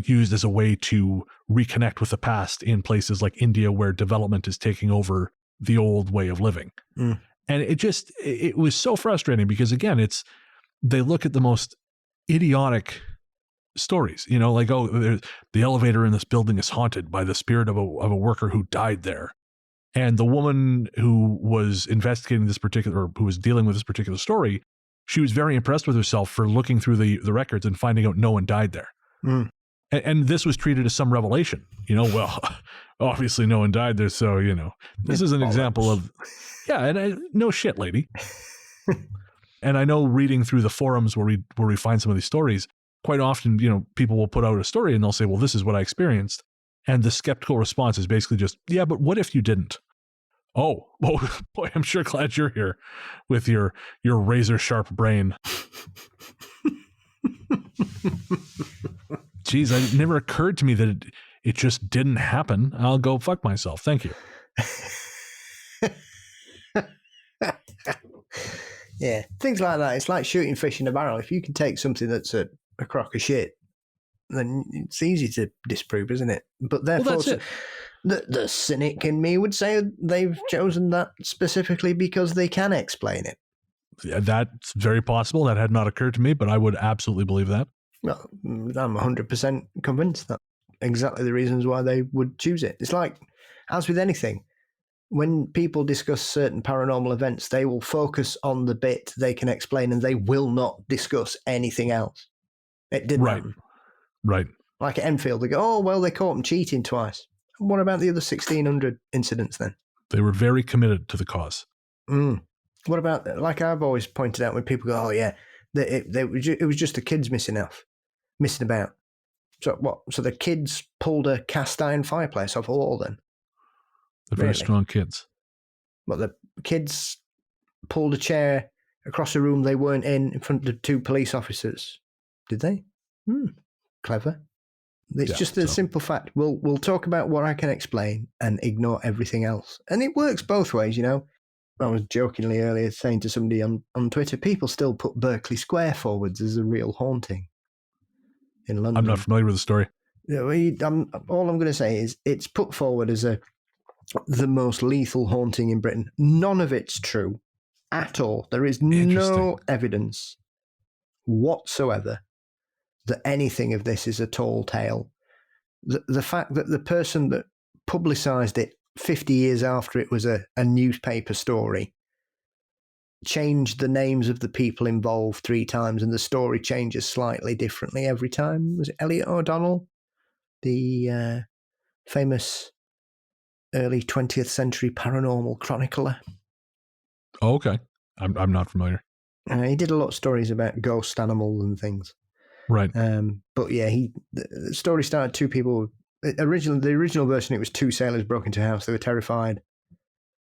used as a way to reconnect with the past in places like India, where development is taking over the old way of living. And it was so frustrating because, again, they look at the most idiotic stories, like, the elevator in this building is haunted by the spirit of a worker who died there. And the woman who was investigating who was dealing with this particular story, she was very impressed with herself for looking through the records and finding out no one died there. And this was treated as some revelation, well, obviously no one died there. So, this is an example of, and no shit, lady. And I know, reading through the forums where we find some of these stories, quite often, people will put out a story and they'll say, well, this is what I experienced. And the skeptical response is basically just, yeah, but what if you didn't? Oh, boy, I'm sure glad you're here with your razor sharp brain. Geez, it never occurred to me that it just didn't happen. I'll go fuck myself. Thank you. Yeah, things like that. It's like shooting fish in a barrel. If you can take something that's a crock of shit, then it's easy to disprove, isn't it? But therefore, the cynic in me would say they've chosen that specifically because they can explain it. Yeah, that's very possible. That had not occurred to me, but I would absolutely believe that. Well, I'm 100% convinced that exactly the reasons why they would choose it. It's like, as with anything, when people discuss certain paranormal events, they will focus on the bit they can explain and they will not discuss anything else. It didn't happen. Right. Like at Enfield, they go, they caught him cheating twice. What about the other 1,600 incidents then? They were very committed to the cause. What about, like I've always pointed out, when people go, it was just the kids missing about. So what? So the kids pulled a cast iron fireplace off a wall then? They're very strong kids. But the kids pulled a chair across a room they weren't in front of two police officers. Did they? Clever. It's just a simple fact. We'll talk about what I can explain and ignore everything else. And it works both ways, I was jokingly earlier saying to somebody on Twitter, people still put Berkeley Square forwards as a real haunting in London. I'm not familiar with the story. All I'm going to say is it's put forward as the most lethal haunting in Britain. None of it's true at all. There is no evidence whatsoever that anything of this is a tall tale. The fact that the person that publicised it 50 years after it was a newspaper story changed the names of the people involved 3 times, and the story changes slightly differently every time. Was it Elliot O'Donnell, the famous early 20th century paranormal chronicler? Oh, okay. I'm not familiar. He did a lot of stories about ghost animals and things. Right. But yeah, the story started 2 people. The original version, it was 2 sailors broke into a house. They were terrified.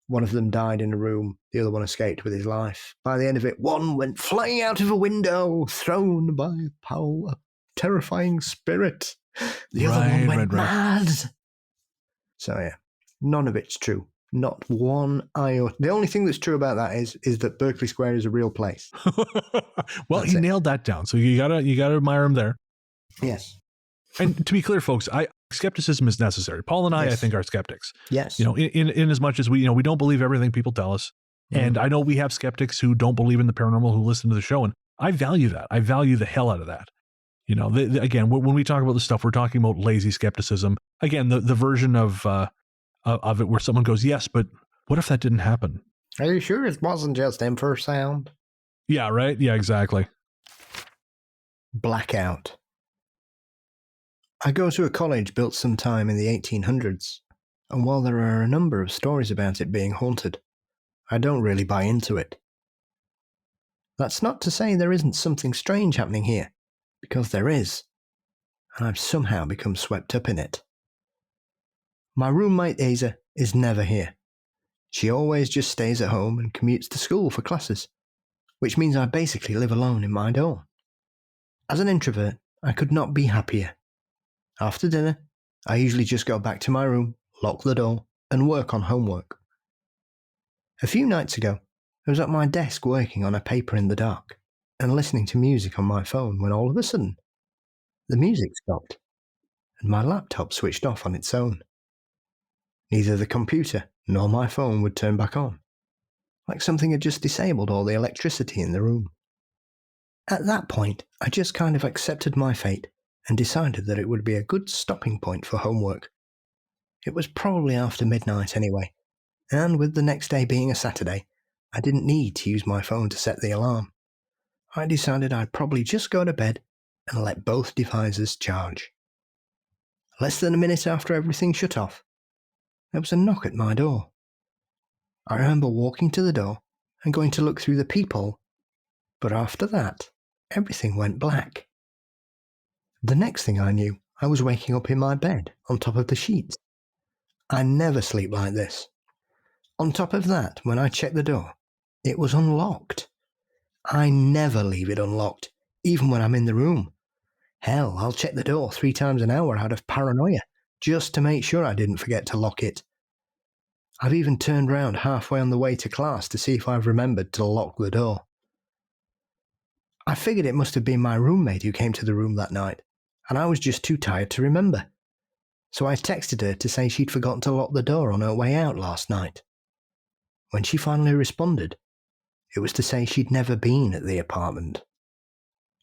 One of them died in a room. The other one escaped with his life. By the end of it, one went flying out of a window, thrown by a terrifying spirit. The other one went mad. So yeah, none of it's true. Not one iota. The only thing that's true about that is that Berkeley Square is a real place. Well, he nailed that down. So you gotta admire him there. Yes. And to be clear, folks, skepticism is necessary. Paul and I think, are skeptics. Yes. In as much as we don't believe everything people tell us. And I know we have skeptics who don't believe in the paranormal who listen to the show, and I value that. I value the hell out of that. Again, when we talk about this stuff, we're talking about lazy skepticism. Again, the version of it where someone goes, yes, but what if that didn't happen? Are you sure it wasn't just infrasound? Yeah, right? Yeah, exactly. Blackout. I go to a college built sometime in the 1800s, and while there are a number of stories about it being haunted, I don't really buy into it. That's not to say there isn't something strange happening here. because there is, and I've somehow become swept up in it. My roommate Asa is never here. She always just stays at home and commutes to school for classes, which means I basically live alone in my dorm. As an introvert, I could not be happier. After dinner, I usually just go back to my room, lock the door, and work on homework. A few nights ago, I was at my desk working on a paper in the dark and listening to music on my phone when all of a sudden, the music stopped and my laptop switched off on its own. Neither the computer nor my phone would turn back on, like something had just disabled all the electricity in the room. At that point, I just kind of accepted my fate and decided that it would be a good stopping point for homework. It was probably after midnight anyway, and with the next day being a Saturday, I didn't need to use my phone to set the alarm. I decided I'd probably just go to bed and let both devices charge. Less than a minute after everything shut off, there was a knock at my door. I remember walking to the door and going to look through the peephole, but after that, everything went black. The next thing I knew, I was waking up in my bed on top of the sheets. I never sleep like this. On top of that, when I checked the door, it was unlocked. I never leave it unlocked, even when I'm in the room. Hell, I'll check the door 3 times an hour out of paranoia, just to make sure I didn't forget to lock it. I've even turned round halfway on the way to class to see if I've remembered to lock the door. I figured it must have been my roommate who came to the room that night, and I was just too tired to remember. So I texted her to say she'd forgotten to lock the door on her way out last night. When she finally responded, it was to say she'd never been at the apartment.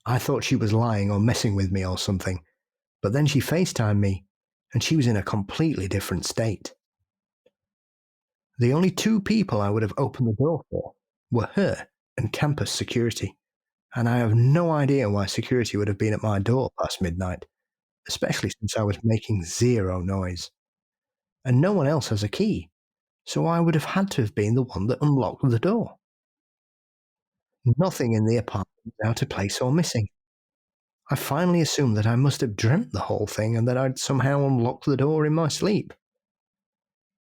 I thought she was lying or messing with me or something, but then she FaceTimed me, and she was in a completely different state. The only 2 people I would have opened the door for were her and campus security, and I have no idea why security would have been at my door past midnight, especially since I was making 0 noise. And no one else has a key, so I would have had to have been the one that unlocked the door. Nothing in the apartment was out of place or missing. I finally assumed that I must have dreamt the whole thing and that I'd somehow unlocked the door in my sleep.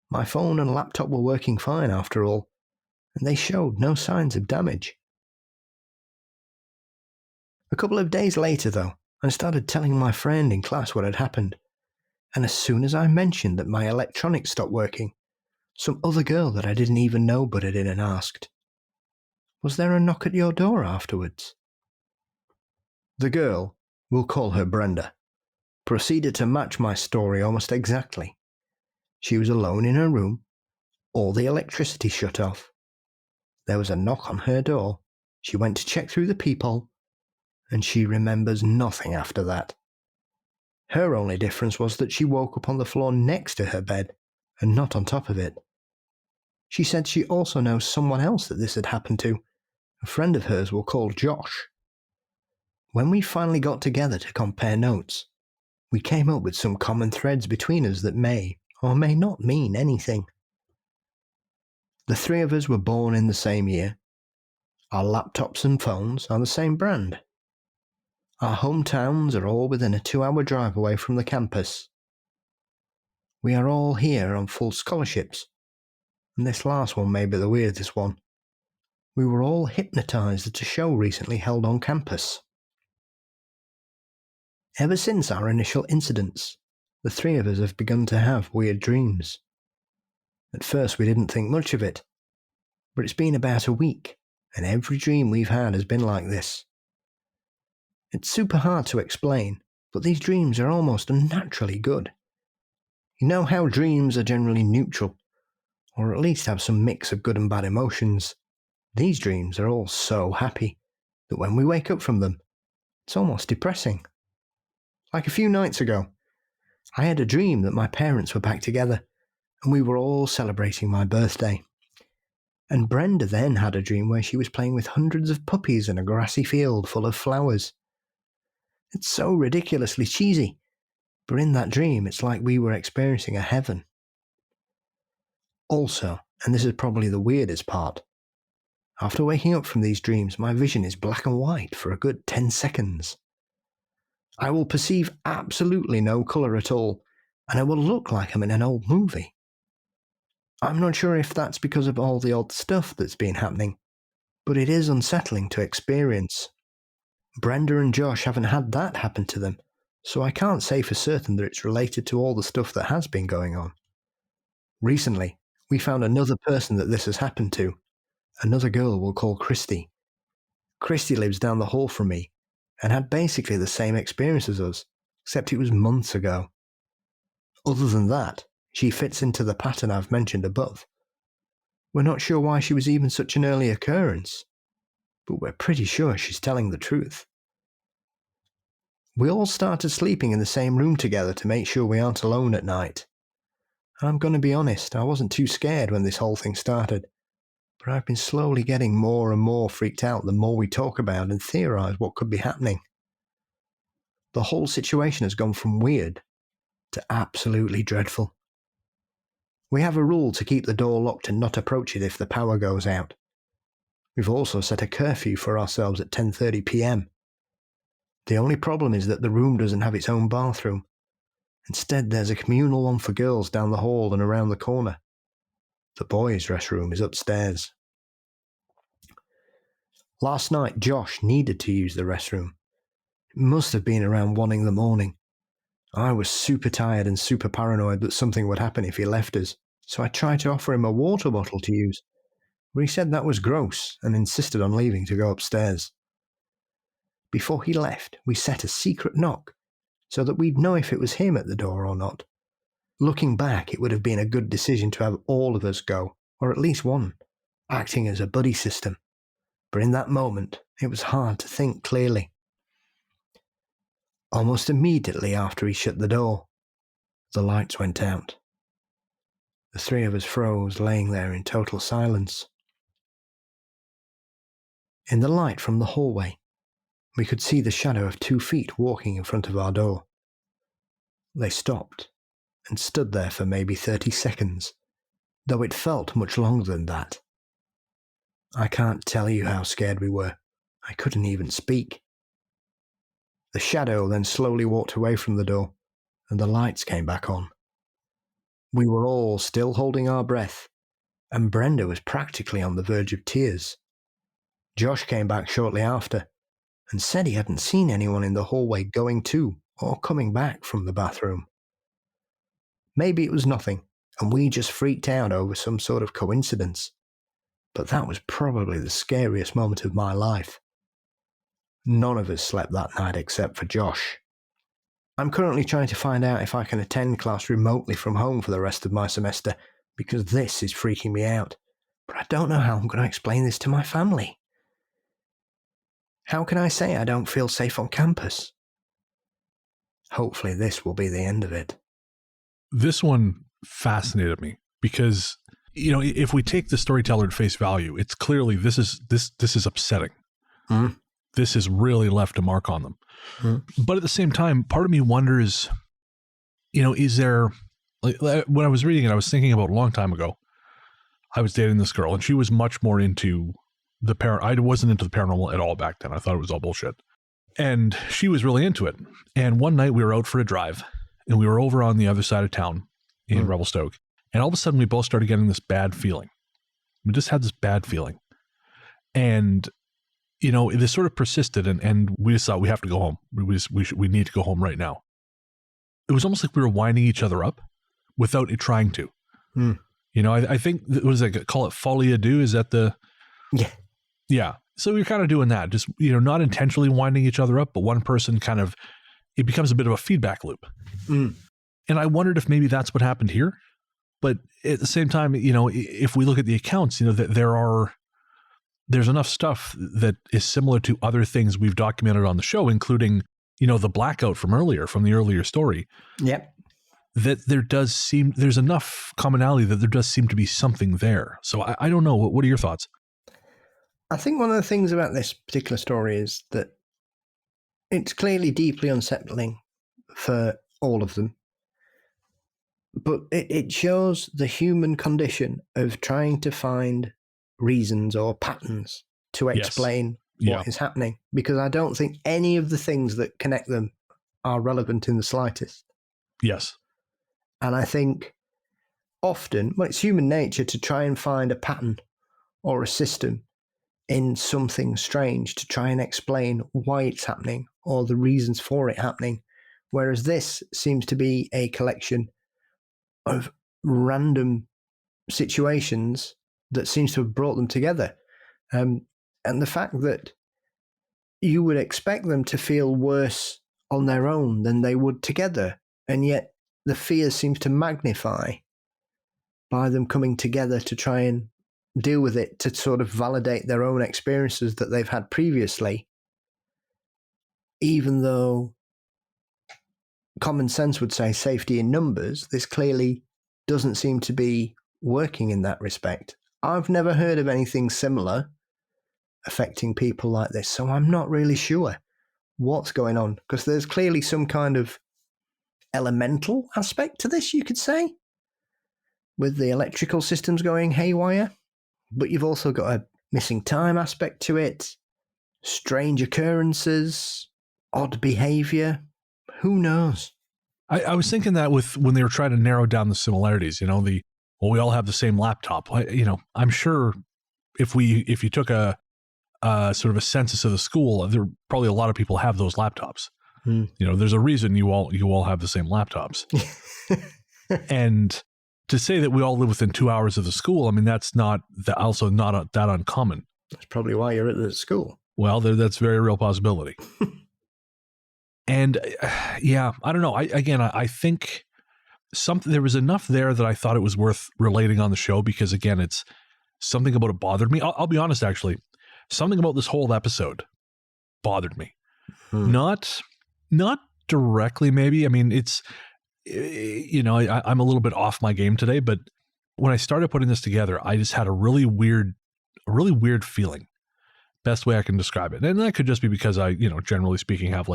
My phone and laptop were working fine after all, and they showed no signs of damage. A couple of days later, though, I started telling my friend in class what had happened, and as soon as I mentioned that my electronics stopped working, some other girl that I didn't even know butted in and asked, "Was there a knock at your door afterwards?" The girl, we'll call her Brenda, proceeded to match my story almost exactly. She was alone in her room, all the electricity shut off. There was a knock on her door, she went to check through the peephole, and she remembers nothing after that. Her only difference was that she woke up on the floor next to her bed, and not on top of it. She said she also knows someone else that this had happened to, a friend of hers we'll call Josh. When we finally got together to compare notes, we came up with some common threads between us that may or may not mean anything. The 3 of us were born in the same year. Our laptops and phones are the same brand. Our hometowns are all within a 2-hour drive away from the campus. We are all here on full scholarships, and this last one may be the weirdest one. We were all hypnotized at a show recently held on campus. Ever since our initial incidents, the 3 of us have begun to have weird dreams. At first we didn't think much of it, but it's been about a week, and every dream we've had has been like this. It's super hard to explain, but these dreams are almost unnaturally good. You know how dreams are generally neutral, or at least have some mix of good and bad emotions. These dreams are all so happy that when we wake up from them, it's almost depressing. Like a few nights ago, I had a dream that my parents were back together, and we were all celebrating my birthday. And Brenda then had a dream where she was playing with hundreds of puppies in a grassy field full of flowers. It's so ridiculously cheesy, but in that dream it's like we were experiencing a heaven. Also, and this is probably the weirdest part, after waking up from these dreams my vision is black and white for a good 10 seconds. I will perceive absolutely no colour at all, and it will look like I'm in an old movie. I'm not sure if that's because of all the odd stuff that's been happening, but it is unsettling to experience. Brenda and Josh haven't had that happen to them, so I can't say for certain that it's related to all the stuff that has been going on. Recently, we found another person that this has happened to. Another girl we'll call Christy. Christy lives down the hall from me and had basically the same experience as us, except it was months ago. Other than that, she fits into the pattern I've mentioned above. We're not sure why she was even such an early occurrence, but we're pretty sure she's telling the truth. We all started sleeping in the same room together to make sure we aren't alone at night. I'm going to be honest, I wasn't too scared when this whole thing started, but I've been slowly getting more and more freaked out the more we talk about and theorise what could be happening. The whole situation has gone from weird to absolutely dreadful. We have a rule to keep the door locked and not approach it if the power goes out. We've also set a curfew for ourselves at 10:30 p.m. The only problem is that the room doesn't have its own bathroom. Instead, there's a communal one for girls down the hall and around the corner. The boys' restroom is upstairs. Last night, Josh needed to use the restroom. It must have been around 1 in the morning. I was super tired and super paranoid that something would happen if he left us, so I tried to offer him a water bottle to use, but he said that was gross and insisted on leaving to go upstairs. Before he left, we set a secret knock so that we'd know if it was him at the door or not. Looking back, it would have been a good decision to have all of us go, or at least one, acting as a buddy system. But in that moment, it was hard to think clearly. Almost immediately after he shut the door, the lights went out. The three of us froze, laying there in total silence. In the light from the hallway, we could see the shadow of 2 feet walking in front of our door. They stopped and stood there for maybe 30 seconds, though it felt much longer than that. I can't tell you how scared we were. I couldn't even speak. The shadow then slowly walked away from the door, and the lights came back on. We were all still holding our breath, and Brenda was practically on the verge of tears. Josh came back shortly after, and said he hadn't seen anyone in the hallway going to or coming back from the bathroom. Maybe it was nothing, and we just freaked out over some sort of coincidence, but that was probably the scariest moment of my life. None of us slept that night except for Josh. I'm currently trying to find out if I can attend class remotely from home for the rest of my semester, because this is freaking me out, but I don't know how I'm going to explain this to my family. How can I say I don't feel safe on campus? Hopefully this will be the end of it. This one fascinated me because, if we take the storyteller at face value, it's clearly this is upsetting. Mm. This has really left a mark on them. Mm. But at the same time, part of me wonders, is there, when I was reading it, I was thinking about a long time ago, I was dating this girl and she was much more into I wasn't into the paranormal at all back then. I thought it was all bullshit. And she was really into it. And one night we were out for a drive and we were over on the other side of town in Revelstoke. And all of a sudden we both started getting this bad feeling. We just had this bad feeling. And, this sort of persisted and we just thought we have to go home. We need to go home right now. It was almost like we were winding each other up without it trying to. Mm. I think, what is it, call it folie à deux? Is that the... Yeah. Yeah. So we're kind of doing that, just, not intentionally winding each other up, but one person it becomes a bit of a feedback loop. Mm. And I wondered if maybe that's what happened here. But at the same time, if we look at the accounts, there's enough stuff that is similar to other things we've documented on the show, including, the blackout from the earlier story. Yep. That there's enough commonality that there does seem to be something there. So I don't know. What are your thoughts? I think one of the things about this particular story is that it's clearly deeply unsettling for all of them, but it shows the human condition of trying to find reasons or patterns to explain what is happening, because I don't think any of the things that connect them are relevant in the slightest. Yes. And I think often, well, it's human nature to try and find a pattern or a system in something strange to try and explain why it's happening or the reasons for it happening. Whereas this seems to be a collection of random situations that seems to have brought them together. And the fact that you would expect them to feel worse on their own than they would together, and yet the fear seems to magnify by them coming together to try and deal with it, to sort of validate their own experiences that they've had previously, even though common sense would say safety in numbers. This clearly doesn't seem to be working in that respect. I've never heard of anything similar affecting people like this, so I'm not really sure what's going on, because there's clearly some kind of elemental aspect to this, you could say, with the electrical systems going haywire, but you've also got a missing time aspect to it, strange occurrences, odd behavior. Who knows? I was thinking that when they were trying to narrow down the similarities, we all have the same laptop. I'm sure if you took a sort of a census of the school, there probably a lot of people have those laptops. There's a reason you all have the same laptops. And to say that we all live within 2 hours of the school, I mean, that's not that uncommon. That's probably why you're at the school. Well, that's a very real possibility. And yeah, I don't know. I think there was enough there that I thought it was worth relating on the show, because again, it's something about it bothered me. I'll be honest, actually, something about this whole episode bothered me. Not directly, maybe. I mean, it's, I'm a little bit off my game today, but when I started putting this together, I just had a really weird feeling. Best way I can describe it. And that could just be because I, generally speaking, have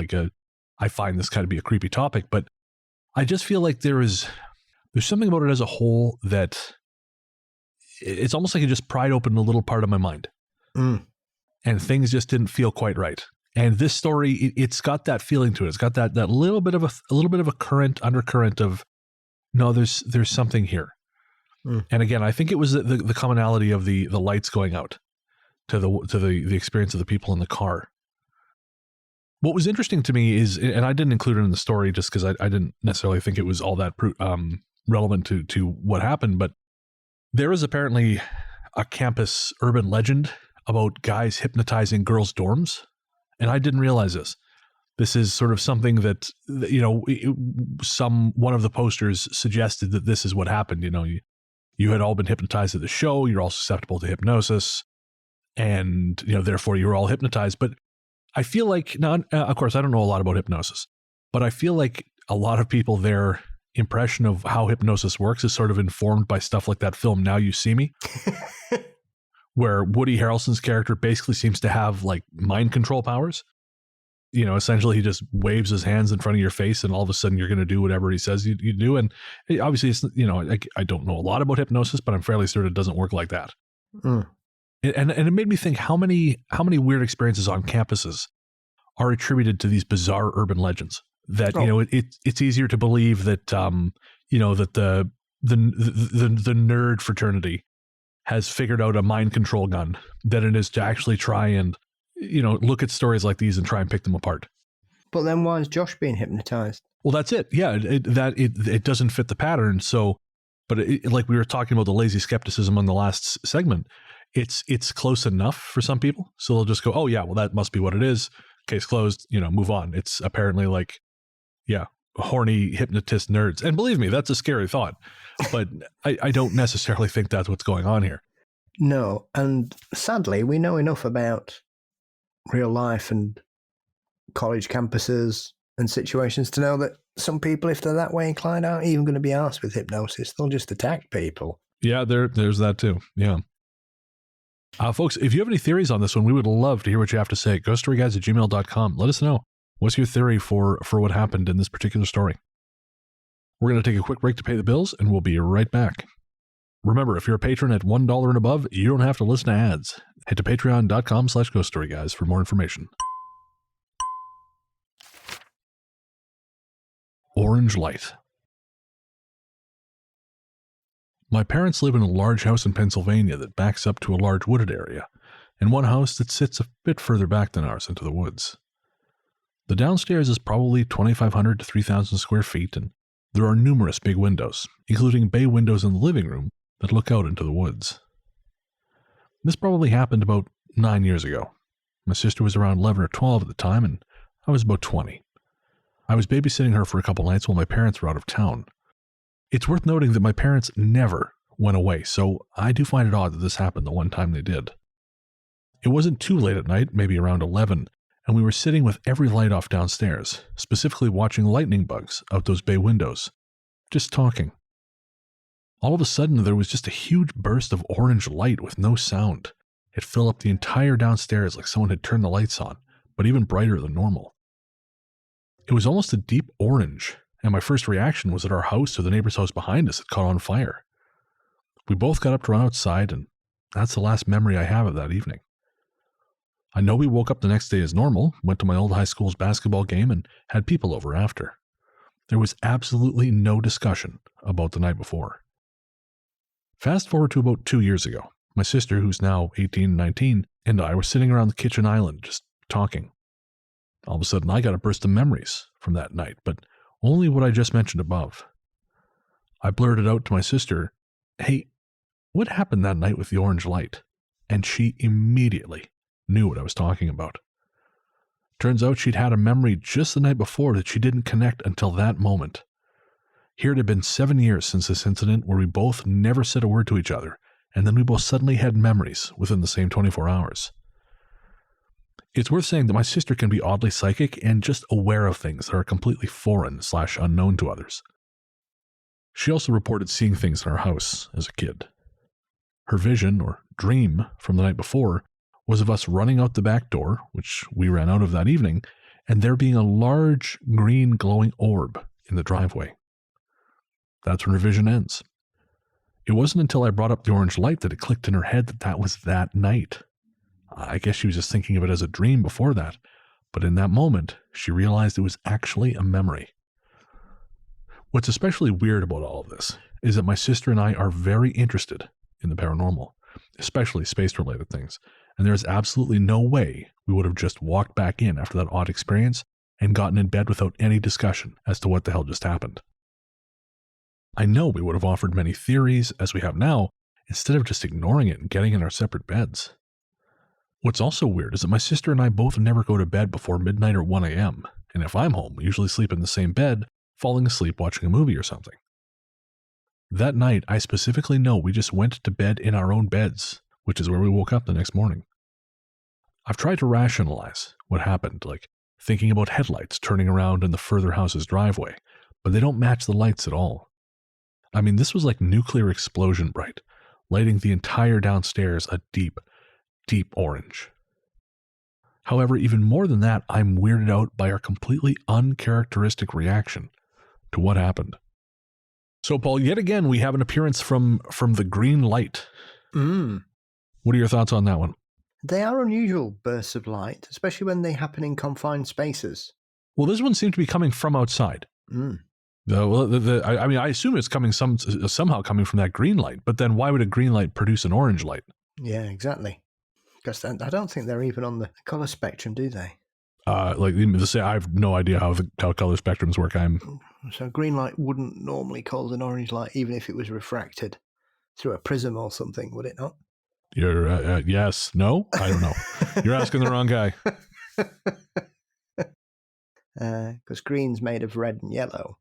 I find this kind of be a creepy topic, but I just feel like there's something about it as a whole that it's almost like it just pried open a little part of my mind. And things just didn't feel quite right. And this story, it's got that feeling to it. It's got that little bit of a undercurrent of, no, there's something here. And again, I think it was the commonality of the lights going out to the experience of the people in the car. What was interesting to me is, and I didn't include it in the story just because I didn't necessarily think it was all that relevant to what happened, but there is apparently a campus urban legend about guys hypnotizing girls' dorms. And I didn't realize this. This is sort of something that, one of the posters suggested that this is what happened. You had all been hypnotized at the show. You're all susceptible to hypnosis. And, therefore you're all hypnotized. But I feel like, now, of course, I don't know a lot about hypnosis, but I feel like a lot of people, their impression of how hypnosis works is sort of informed by stuff like that film, Now You See Me. Where Woody Harrelson's character basically seems to have mind control powers. Essentially he just waves his hands in front of your face and all of a sudden you're going to do whatever he says you do. And obviously it's, I don't know a lot about hypnosis, but I'm fairly certain it doesn't work like that. And it made me think how many weird experiences on campuses are attributed to these bizarre urban legends that, it's easier to believe that, that the nerd fraternity has figured out a mind control gun than it is to actually try and, look at stories like these and try and pick them apart. But then why is Josh being hypnotized? Well, that's it. Yeah, it doesn't fit the pattern. So, but like we were talking about the lazy skepticism on the last segment, it's close enough for some people. So they'll just go, oh yeah, well that must be what it is. Case closed, move on. It's apparently horny hypnotist nerds. And believe me, that's a scary thought. But I don't necessarily think that's what's going on here. No, and sadly, we know enough about real life and college campuses and situations to know that some people, if they're that way inclined, aren't even going to be arsed with hypnosis. They'll just attack people. Yeah, there's that too. Yeah. Folks, if you have any theories on this one, we would love to hear what you have to say. GhostStoryGuys@gmail.com. Let us know. What's your theory for what happened in this particular story? We're going to take a quick break to pay the bills, and we'll be right back. Remember, if you're a patron at $1 and above, you don't have to listen to ads. Head to patreon.com/ghoststoryguys for more information. orange light. My parents live in a large house in Pennsylvania that backs up to a large wooded area, and one house that sits a bit further back than ours into the woods. The downstairs is probably 2,500 to 3,000 square feet, and there are numerous big windows, including bay windows in the living room that look out into the woods. This probably happened about 9 years ago. My sister was around 11 or 12 at the time, and I was about 20. I was babysitting her for a couple nights while my parents were out of town. It's worth noting that my parents never went away, so I do find it odd that this happened the one time they did. It wasn't too late at night, maybe around 11, and we were sitting with every light off downstairs, specifically watching lightning bugs out those bay windows, just talking. All of a sudden, there was just a huge burst of orange light with no sound. It filled up the entire downstairs like someone had turned the lights on, but even brighter than normal. It was almost a deep orange, and my first reaction was that our house or the neighbor's house behind us had caught on fire. We both got up to run outside, and that's the last memory I have of that evening. I know we woke up the next day as normal, went to my old high school's basketball game, and had people over after. There was absolutely no discussion about the night before. Fast forward to about 2 years ago. My sister, who's now 18 and 19, and I were sitting around the kitchen island just talking. All of a sudden, I got a burst of memories from that night, but only what I just mentioned above. I blurted out to my sister, "Hey, what happened that night with the orange light?" And she immediately knew what I was talking about. Turns out she'd had a memory just the night before that she didn't connect until that moment. Here it had been 7 years since this incident where we both never said a word to each other, and then we both suddenly had memories within the same 24 hours. It's worth saying that my sister can be oddly psychic and just aware of things that are completely foreign/unknown to others. She also reported seeing things in our house as a kid. Her vision, or dream, from the night before was of us running out the back door, which we ran out of that evening, and there being a large green glowing orb in the driveway. That's when her vision ends. It wasn't until I brought up the orange light that it clicked in her head that that was that night. I guess she was just thinking of it as a dream before that, but in that moment, she realized it was actually a memory. What's especially weird about all of this is that my sister and I are very interested in the paranormal, especially space-related things, and there is absolutely no way we would have just walked back in after that odd experience and gotten in bed without any discussion as to what the hell just happened. I know we would have offered many theories, as we have now, instead of just ignoring it and getting in our separate beds. What's also weird is that my sister and I both never go to bed before midnight or 1 a.m., and if I'm home, we usually sleep in the same bed, falling asleep watching a movie or something. That night, I specifically know we just went to bed in our own beds, which is where we woke up the next morning. I've tried to rationalize what happened, like thinking about headlights turning around in the further house's driveway, but they don't match the lights at all. I mean, this was like nuclear explosion bright, lighting the entire downstairs a deep, deep orange. However, even more than that, I'm weirded out by our completely uncharacteristic reaction to what happened. So, Paul, yet again, we have an appearance from the green light. What are your thoughts on that one? They are unusual bursts of light, especially when they happen in confined spaces. Well, this one seemed to be coming from outside. I assume it's coming somehow coming from that green light, but then why would a green light produce an orange light? Yeah, exactly. Because I don't think they're even on the color spectrum, do they? I have no idea how color spectrums work. So green light wouldn't normally cause an orange light, even if it was refracted through a prism or something, would it not? You're yes, no, I don't know. You're asking the wrong guy. Because green's made of red and yellow.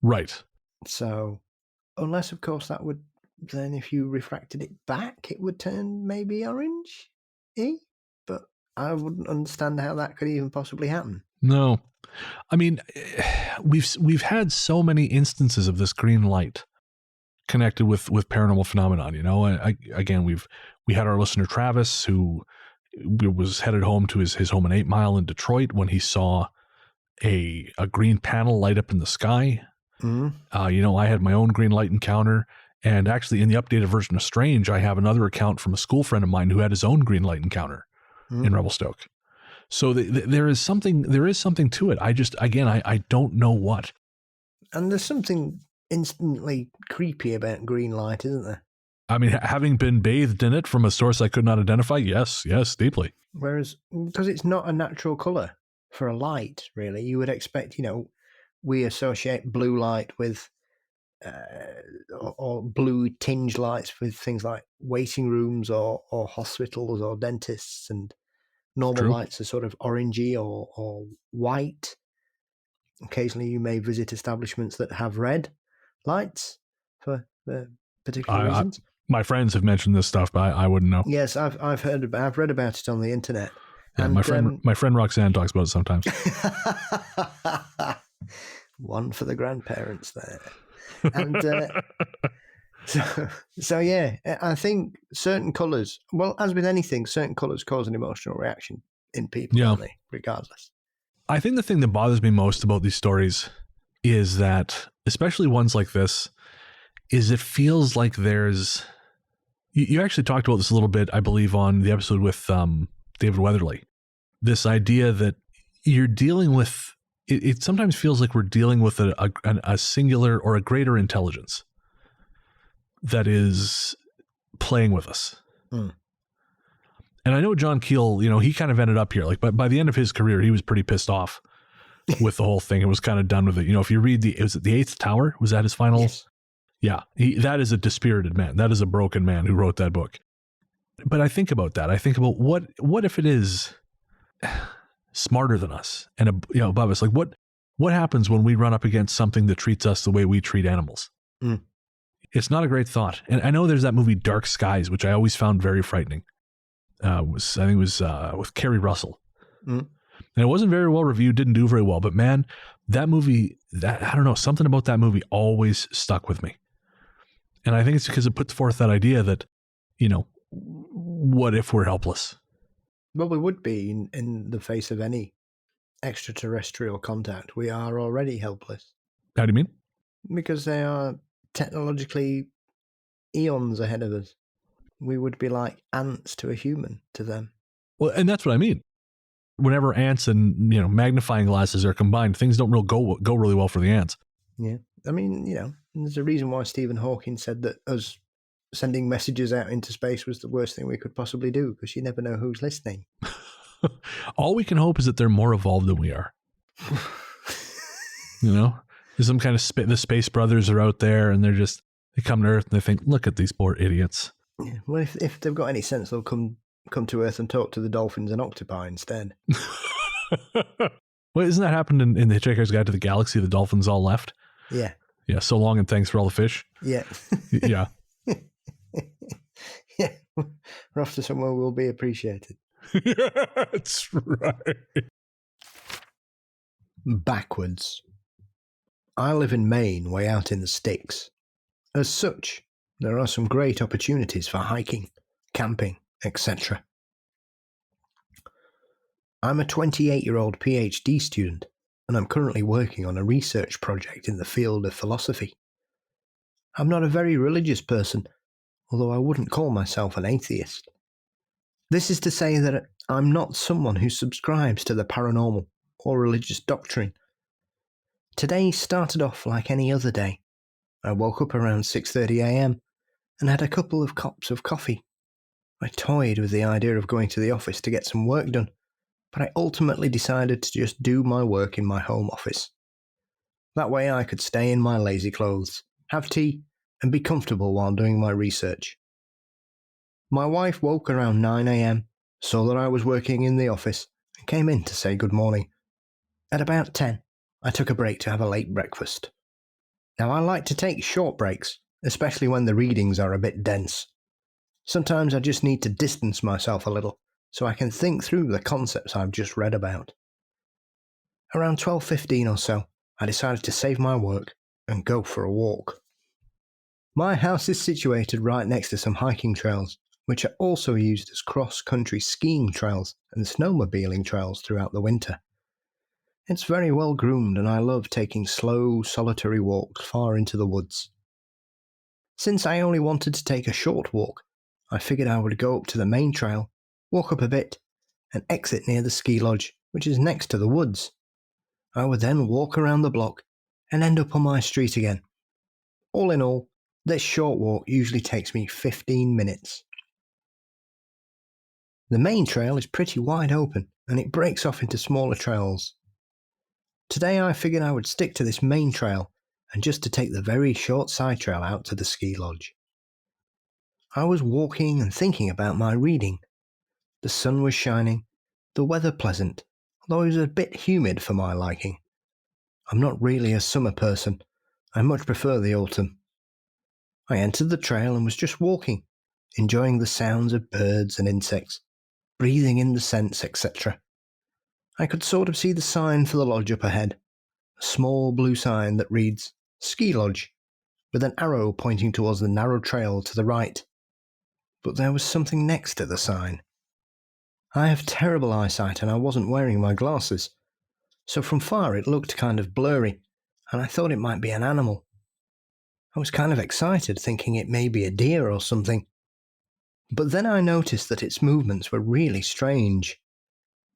Right. So, unless, of course, that would then, if you refracted it back, it would turn maybe orange-y. But I wouldn't understand how that could even possibly happen. No. I mean, we've had so many instances of this green light connected with paranormal phenomenon. You know, we had our listener Travis, who was headed home to his home in 8 Mile in Detroit when he saw a green panel light up in the sky. Mm-hmm. I had my own green light encounter, and actually in the updated version of Strange, I have another account from a school friend of mine who had his own green light encounter in Revelstoke. So there is something to it. I don't know what. And there's something instantly creepy about green light, isn't there? I mean, having been bathed in it from a source I could not identify, yes, deeply. Whereas, because it's not a natural colour for a light, really, you would expect, we associate blue light with, or blue tinge lights with things like waiting rooms or hospitals or dentists, and normal True. lights are sort of orangey or white. Occasionally you may visit establishments that have red lights for particular reasons. My friends have mentioned this stuff, but I wouldn't know. Yes, I've read about it on the internet. Yeah, and my friend Roxanne talks about it sometimes. One for the grandparents there. And so yeah, I think certain colours, well, as with anything, certain colours cause an emotional reaction in people, don't they, regardless. I think the thing that bothers me most about these stories is that, especially ones like this, is it feels like there's... You actually talked about this a little bit, I believe, on the episode with David Weatherly. This idea that you're dealing with... It sometimes feels like we're dealing with a singular or a greater intelligence that is playing with us. Mm. And I know John Keel, he kind of ended up here. Like, but by the end of his career, he was pretty pissed off with the whole thing. It was kind of done with it. If you read was it The Eighth Tower? Was that his final? Yes. Yeah. That is a dispirited man. That is a broken man who wrote that book. But I think about that. I think about what if it is smarter than us and above us? Like what happens when we run up against something that treats us the way we treat animals? Mm. It's not a great thought. And I know there's that movie Dark Skies, which I always found very frightening. I think it was with Kerry Russell. Mm. And it wasn't very well reviewed, didn't do very well. But man, that movie, I don't know, something about that movie always stuck with me. And I think it's because it puts forth that idea that, what if we're helpless? Well, we would be in the face of any extraterrestrial contact. We are already helpless. How do you mean? Because they are technologically eons ahead of us. We would be like ants to a human to them. Well, and that's what I mean. Whenever ants and magnifying glasses are combined, things don't go really well for the ants. Yeah, I mean, there's a reason why Stephen Hawking said that us sending messages out into space was the worst thing we could possibly do, because you never know who's listening. All we can hope is that they're more evolved than we are. There's some kind of the Space Brothers are out there, and they come to Earth and they think, look at these poor idiots. Yeah. Well, if they've got any sense, they'll come to Earth and talk to the dolphins and octopi instead. Well, isn't that happened in The Hitchhiker's Guide to the Galaxy? The dolphins all left. Yeah. Yeah. So long and thanks for all the fish. Yeah. Yeah. Yeah. We're off to somewhere we'll be appreciated. That's right. Backwards. I live in Maine, way out in the sticks. As such, there are some great opportunities for hiking, camping, etc. I'm a 28-year-old PhD student, and I'm currently working on a research project in the field of philosophy. I'm not a very religious person, although I wouldn't call myself an atheist. This is to say that I'm not someone who subscribes to the paranormal or religious doctrine. Today started off like any other day. I woke up around 6:30 a.m. and had a couple of cups of coffee. I toyed with the idea of going to the office to get some work done, but I ultimately decided to just do my work in my home office. That way I could stay in my lazy clothes, have tea, and be comfortable while doing my research. My wife woke around 9 a.m, saw that I was working in the office, and came in to say good morning. At about 10, I took a break to have a late breakfast. Now, I like to take short breaks, especially when the readings are a bit dense. Sometimes I just need to distance myself a little, so I can think through the concepts I've just read about. Around 12:15 or so, I decided to save my work and go for a walk. My house is situated right next to some hiking trails, which are also used as cross-country skiing trails and snowmobiling trails throughout the winter. It's very well groomed, and I love taking slow, solitary walks far into the woods. Since I only wanted to take a short walk, I figured I would go up to the main trail, walk up a bit, and exit near the ski lodge, which is next to the woods. I would then walk around the block and end up on my street again. All in all, this short walk usually takes me 15 minutes. The main trail is pretty wide open and it breaks off into smaller trails. Today I figured I would stick to this main trail and just to take the very short side trail out to the ski lodge. I was walking and thinking about my reading. The sun was shining, the weather pleasant, although it was a bit humid for my liking. I'm not really a summer person, I much prefer the autumn. I entered the trail and was just walking, enjoying the sounds of birds and insects, breathing in the scents, etc. I could sort of see the sign for the lodge up ahead, a small blue sign that reads Ski Lodge, with an arrow pointing towards the narrow trail to the right. But there was something next to the sign. I have terrible eyesight and I wasn't wearing my glasses, so from far it looked kind of blurry, and I thought it might be an animal. I was kind of excited, thinking it may be a deer or something. But then I noticed that its movements were really strange.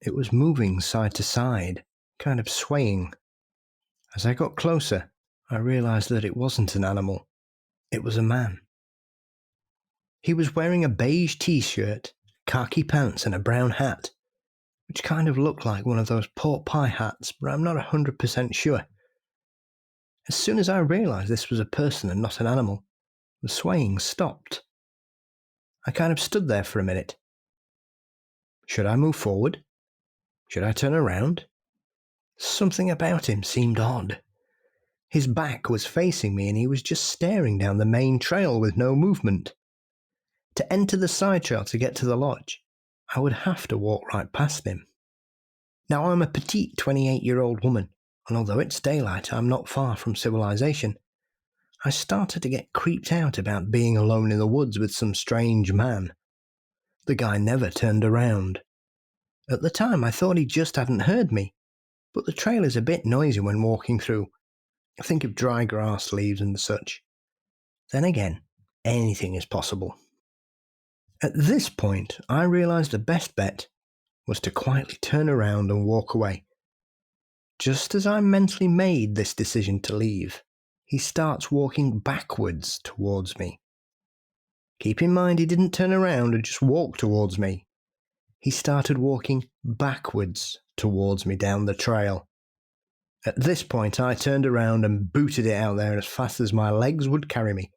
It was moving side to side, kind of swaying. As I got closer, I realized that it wasn't an animal. It was a man. He was wearing a beige t-shirt, khaki pants and a brown hat, which kind of looked like one of those pork pie hats, but I'm not 100% sure. As soon as I realized this was a person and not an animal, the swaying stopped. I kind of stood there for a minute. Should I move forward? Should I turn around? Something about him seemed odd. His back was facing me and he was just staring down the main trail with no movement. To enter the side trail to get to the lodge, I would have to walk right past him. Now I'm a petite 28-year-old woman, and although it's daylight, I'm not far from civilization. I started to get creeped out about being alone in the woods with some strange man. The guy never turned around. At the time, I thought he just hadn't heard me, but the trail is a bit noisy when walking through. I think of dry grass, leaves and such. Then again, anything is possible. At this point, I realized the best bet was to quietly turn around and walk away. Just as I mentally made this decision to leave, he starts walking backwards towards me. Keep in mind he didn't turn around and just walk towards me. He started walking backwards towards me down the trail. At this point, I turned around and booted it out there as fast as my legs would carry me.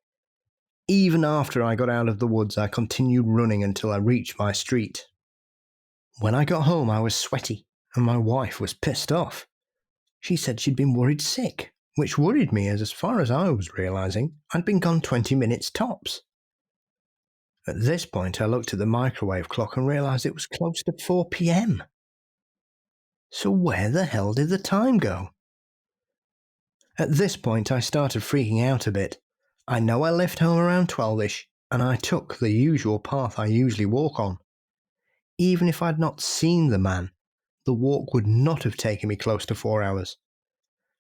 Even after I got out of the woods, I continued running until I reached my street. When I got home, I was sweaty, and my wife was pissed off. She said she'd been worried sick, which worried me as far as I was realizing, I'd been gone 20 minutes tops. At this point, I looked at the microwave clock and realized it was close to 4 p.m. So where the hell did the time go? At this point, I started freaking out a bit. I know I left home around 12ish, and I took the usual path I usually walk on. Even if I'd not seen the man, the walk would not have taken me close to 4 hours.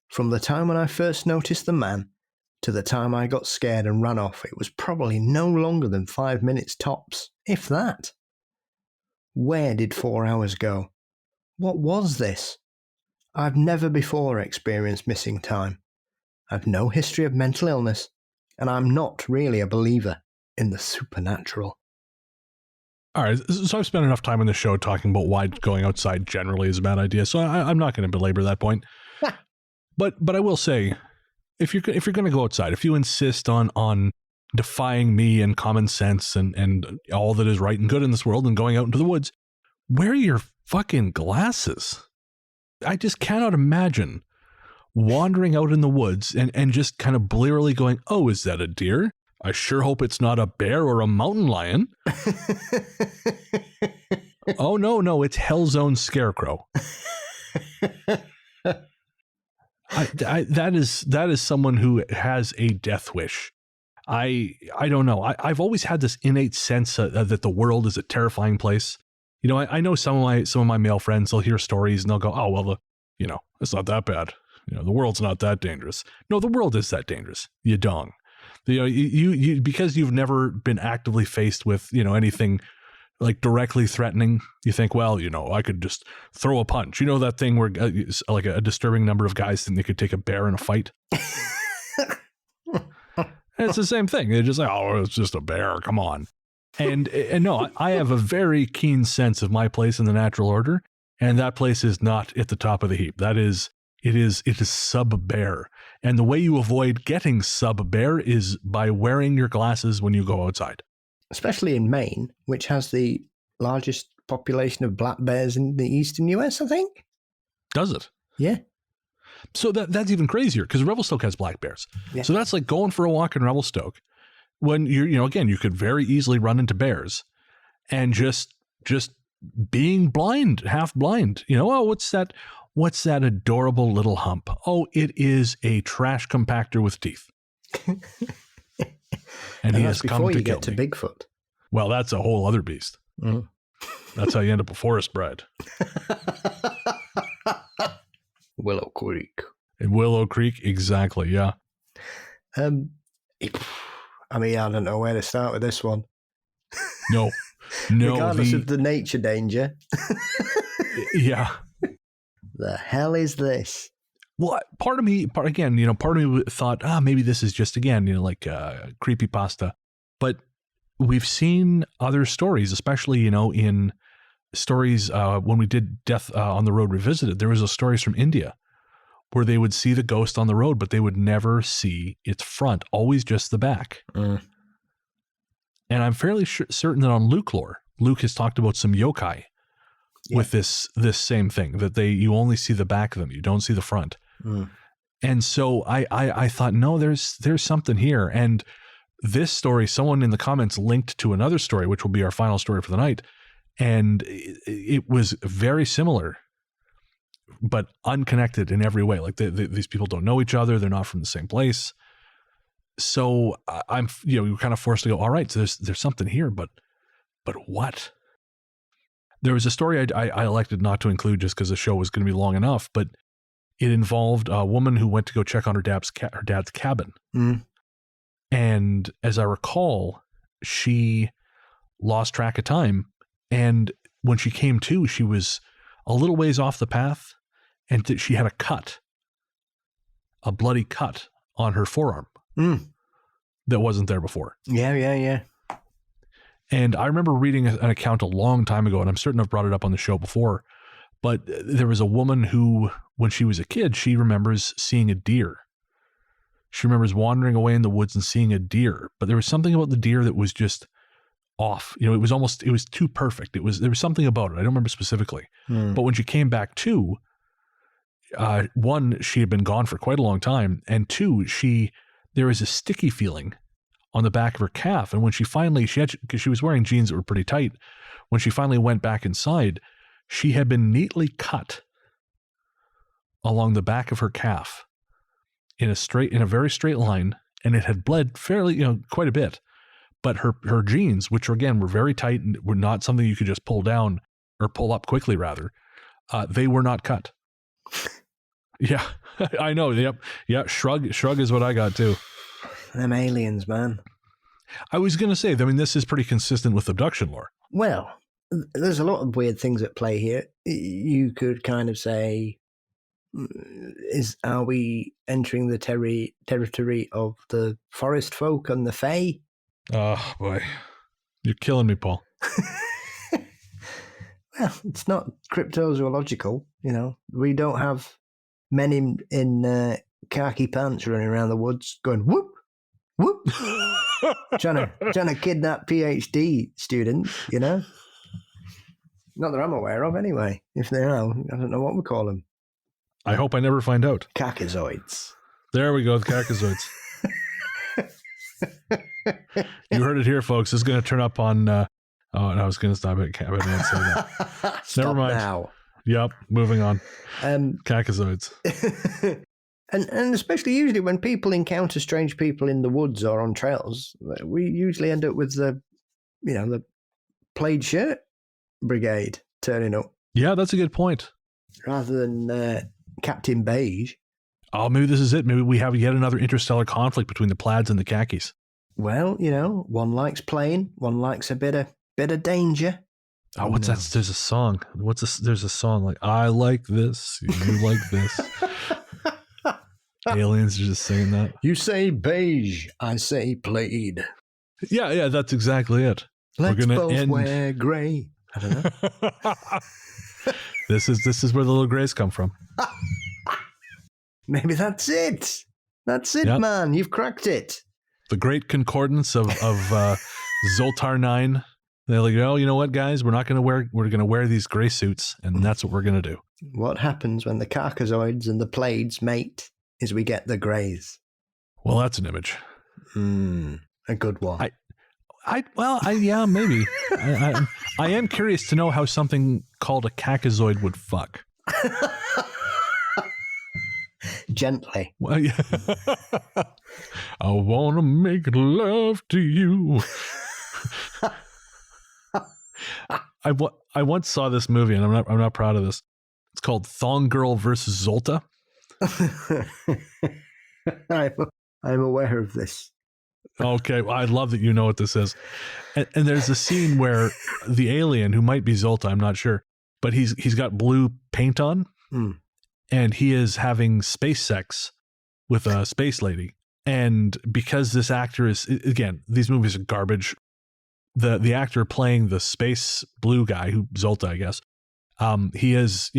From the time when I first noticed the man to the time I got scared and ran off, it was probably no longer than 5 minutes tops, if that. Where did 4 hours go? What was this? I've never before experienced missing time. I've no history of mental illness, and I'm not really a believer in the supernatural. All right, so I've spent enough time on the show talking about why going outside generally is a bad idea, so I'm not going to belabor that point. But I will say, if you're going to go outside, if you insist on defying me and common sense and all that is right and good in this world and going out into the woods, wear your fucking glasses. I just cannot imagine wandering out in the woods and just kind of blearily going, oh, is that a deer? I sure hope it's not a bear or a mountain lion. Oh, no, it's Hellzone Scarecrow. That is someone who has a death wish. I don't know. I've always had this innate sense that the world is a terrifying place. You know, I know some of my male friends, they'll hear stories and they'll go, oh, well, it's not that bad. The world's not that dangerous. No, the world is that dangerous. You dong. You because you've never been actively faced with, anything like directly threatening. You think, well, I could just throw a punch. You know that thing where like a disturbing number of guys think they could take a bear in a fight? It's the same thing. They're just like, oh, it's just a bear. Come on. And no, I have a very keen sense of my place in the natural order, and that place is not at the top of the heap. It is sub-bear. And the way you avoid getting sub-bear is by wearing your glasses when you go outside. Especially in Maine, which has the largest population of black bears in the eastern US, I think. Does it? Yeah. So that's even crazier because Revelstoke has black bears. Yeah. So that's like going for a walk in Revelstoke when again, you could very easily run into bears and just being blind, half blind. Oh, what's that adorable little hump? Oh, it is a trash compactor with teeth. And he has come to kill me. Before you get to Bigfoot. Well, that's a whole other beast. Mm. That's how you end up a forest bride. Willow Creek. In Willow Creek, exactly, yeah. I don't know where to start with this one. No. Regardless of the nature danger. Yeah. The hell is this? Well, part of me thought, maybe this is just, again, like creepypasta. But we've seen other stories, especially, in stories when we did Death on the Road Revisited, there was stories from India where they would see the ghost on the road, but they would never see its front, always just the back. And I'm fairly certain that on Luke lore, Luke has talked about some yokai with this same thing, that you only see the back of them, you don't see the front. And so I thought, no, there's something here. And this story, someone in the comments linked to another story, which will be our final story for the night. And it was very similar, but unconnected in every way. Like these people don't know each other. They're not from the same place. So I'm, you're kind of forced to go, all right, so there's something here, but what? There was a story I elected not to include just because the show was going to be long enough, but it involved a woman who went to go check on her dad's cabin. And as I recall, she lost track of time. And when she came to, she was a little ways off the path, and she had a bloody cut on her forearm that wasn't there before. Yeah. And I remember reading an account a long time ago, and I'm certain I've brought it up on the show before, but there was a woman who, when she was a kid, she remembers seeing a deer. She remembers wandering away in the woods and seeing a deer, but there was something about the deer that was just off. It was too perfect. There was something about it. I don't remember specifically. But when she came back to, one, she had been gone for quite a long time. And two, there was a sticky feeling on the back of her calf. And when she finally, because she was wearing jeans that were pretty tight, when she finally went back inside, she had been neatly cut along the back of her calf in a very straight line. And it had bled fairly, quite a bit. But her jeans, which were very tight and were not something you could just pull down or pull up quickly, rather, they were not cut. Yeah, I know. Yep. Yeah. Shrug is what I got too. Them aliens, man. I was going to say, this is pretty consistent with abduction lore. Well, there's a lot of weird things at play here. You could kind of say, are we entering the territory of the forest folk and the Fae? Oh, boy. You're killing me, Paul. Well, it's not cryptozoological, We don't have men in khaki pants running around the woods going, whoop, whoop, trying to kidnap PhD students, Not that I'm aware of, anyway. If they are, I don't know what we call them. I hope I never find out. Khakizoids. There we go, the Khakizoids. You heard it here, folks. This is going to turn up on. I was going to stop it. I didn't say that. Never mind. Now. Yep. Moving on. Khakizoids. and especially usually when people encounter strange people in the woods or on trails, we usually end up with the plaid shirt brigade turning up. Yeah, that's a good point. Rather than Captain Beige. Oh, maybe this is it. Maybe we have yet another interstellar conflict between the plaids and the khakis. Well, one likes playing, one likes a bit of danger. Oh, what's that? There's a song. There's a song like, I like this, you like this. Aliens are just saying that. You say beige, I say plaid. Yeah, that's exactly it. Let's both wear grey. I don't know. This is where the little greys come from. Maybe that's it. That's it, man. You've cracked it. The great concordance of Zoltar 9. They're like, oh, you know what, guys? We're going to wear these gray suits, and that's what we're going to do. What happens when the Khakizoids and the Plaids mate is we get the greys. Well, that's an image. A good one. Yeah, maybe. I am curious to know how something called a Khakizoid would fuck. Gently. Well, yeah. I want to make love to you. I once saw this movie, and I'm not proud of this. It's called Thong Girl versus Zolta. I'm aware of this. Okay, well, I love that you know what this is. And there's a scene where the alien, who might be Zolta, I'm not sure, but he's got blue paint on, and he is having space sex with a space lady. And because this actor is, again, these movies are garbage. The actor playing the space blue guy, who Zolta, I guess, he is,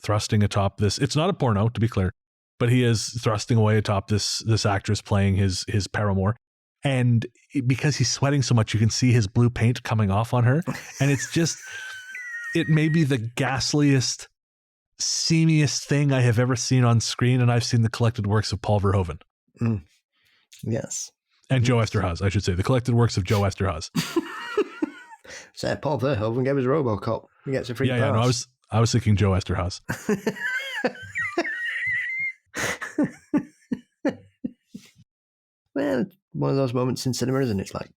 thrusting atop this. It's not a porno, to be clear, but he is thrusting away atop this actress playing his paramour. And because he's sweating so much, you can see his blue paint coming off on her. And it's just, it may be the ghastliest, seamiest thing I have ever seen on screen. And I've seen the collected works of Paul Verhoeven. Yes. And Joe Esterhazy, I should say. The collected works of Joe Esterhazy. So Paul Verhoeven gave us RoboCop. He gets a free pass. Yeah, no, I was thinking Joe Esterhazy. Well, one of those moments in cinema, isn't it? It's like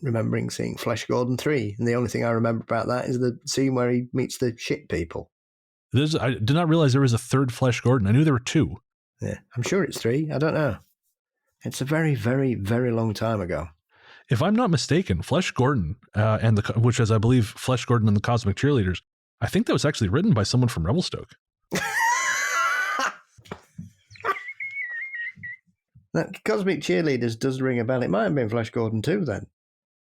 remembering seeing Flesh Gordon 3, and the only thing I remember about that is the scene where he meets the shit people. I did not realize there was a third Flesh Gordon. I knew there were two. Yeah, I'm sure it's 3. I don't know. It's a very, very, very long time ago. If I'm not mistaken, Flesh Gordon, which is, I believe, Flesh Gordon and the Cosmic Cheerleaders, I think that was actually written by someone from Revelstoke. That Cosmic Cheerleaders does ring a bell. It might have been Flesh Gordon too, then.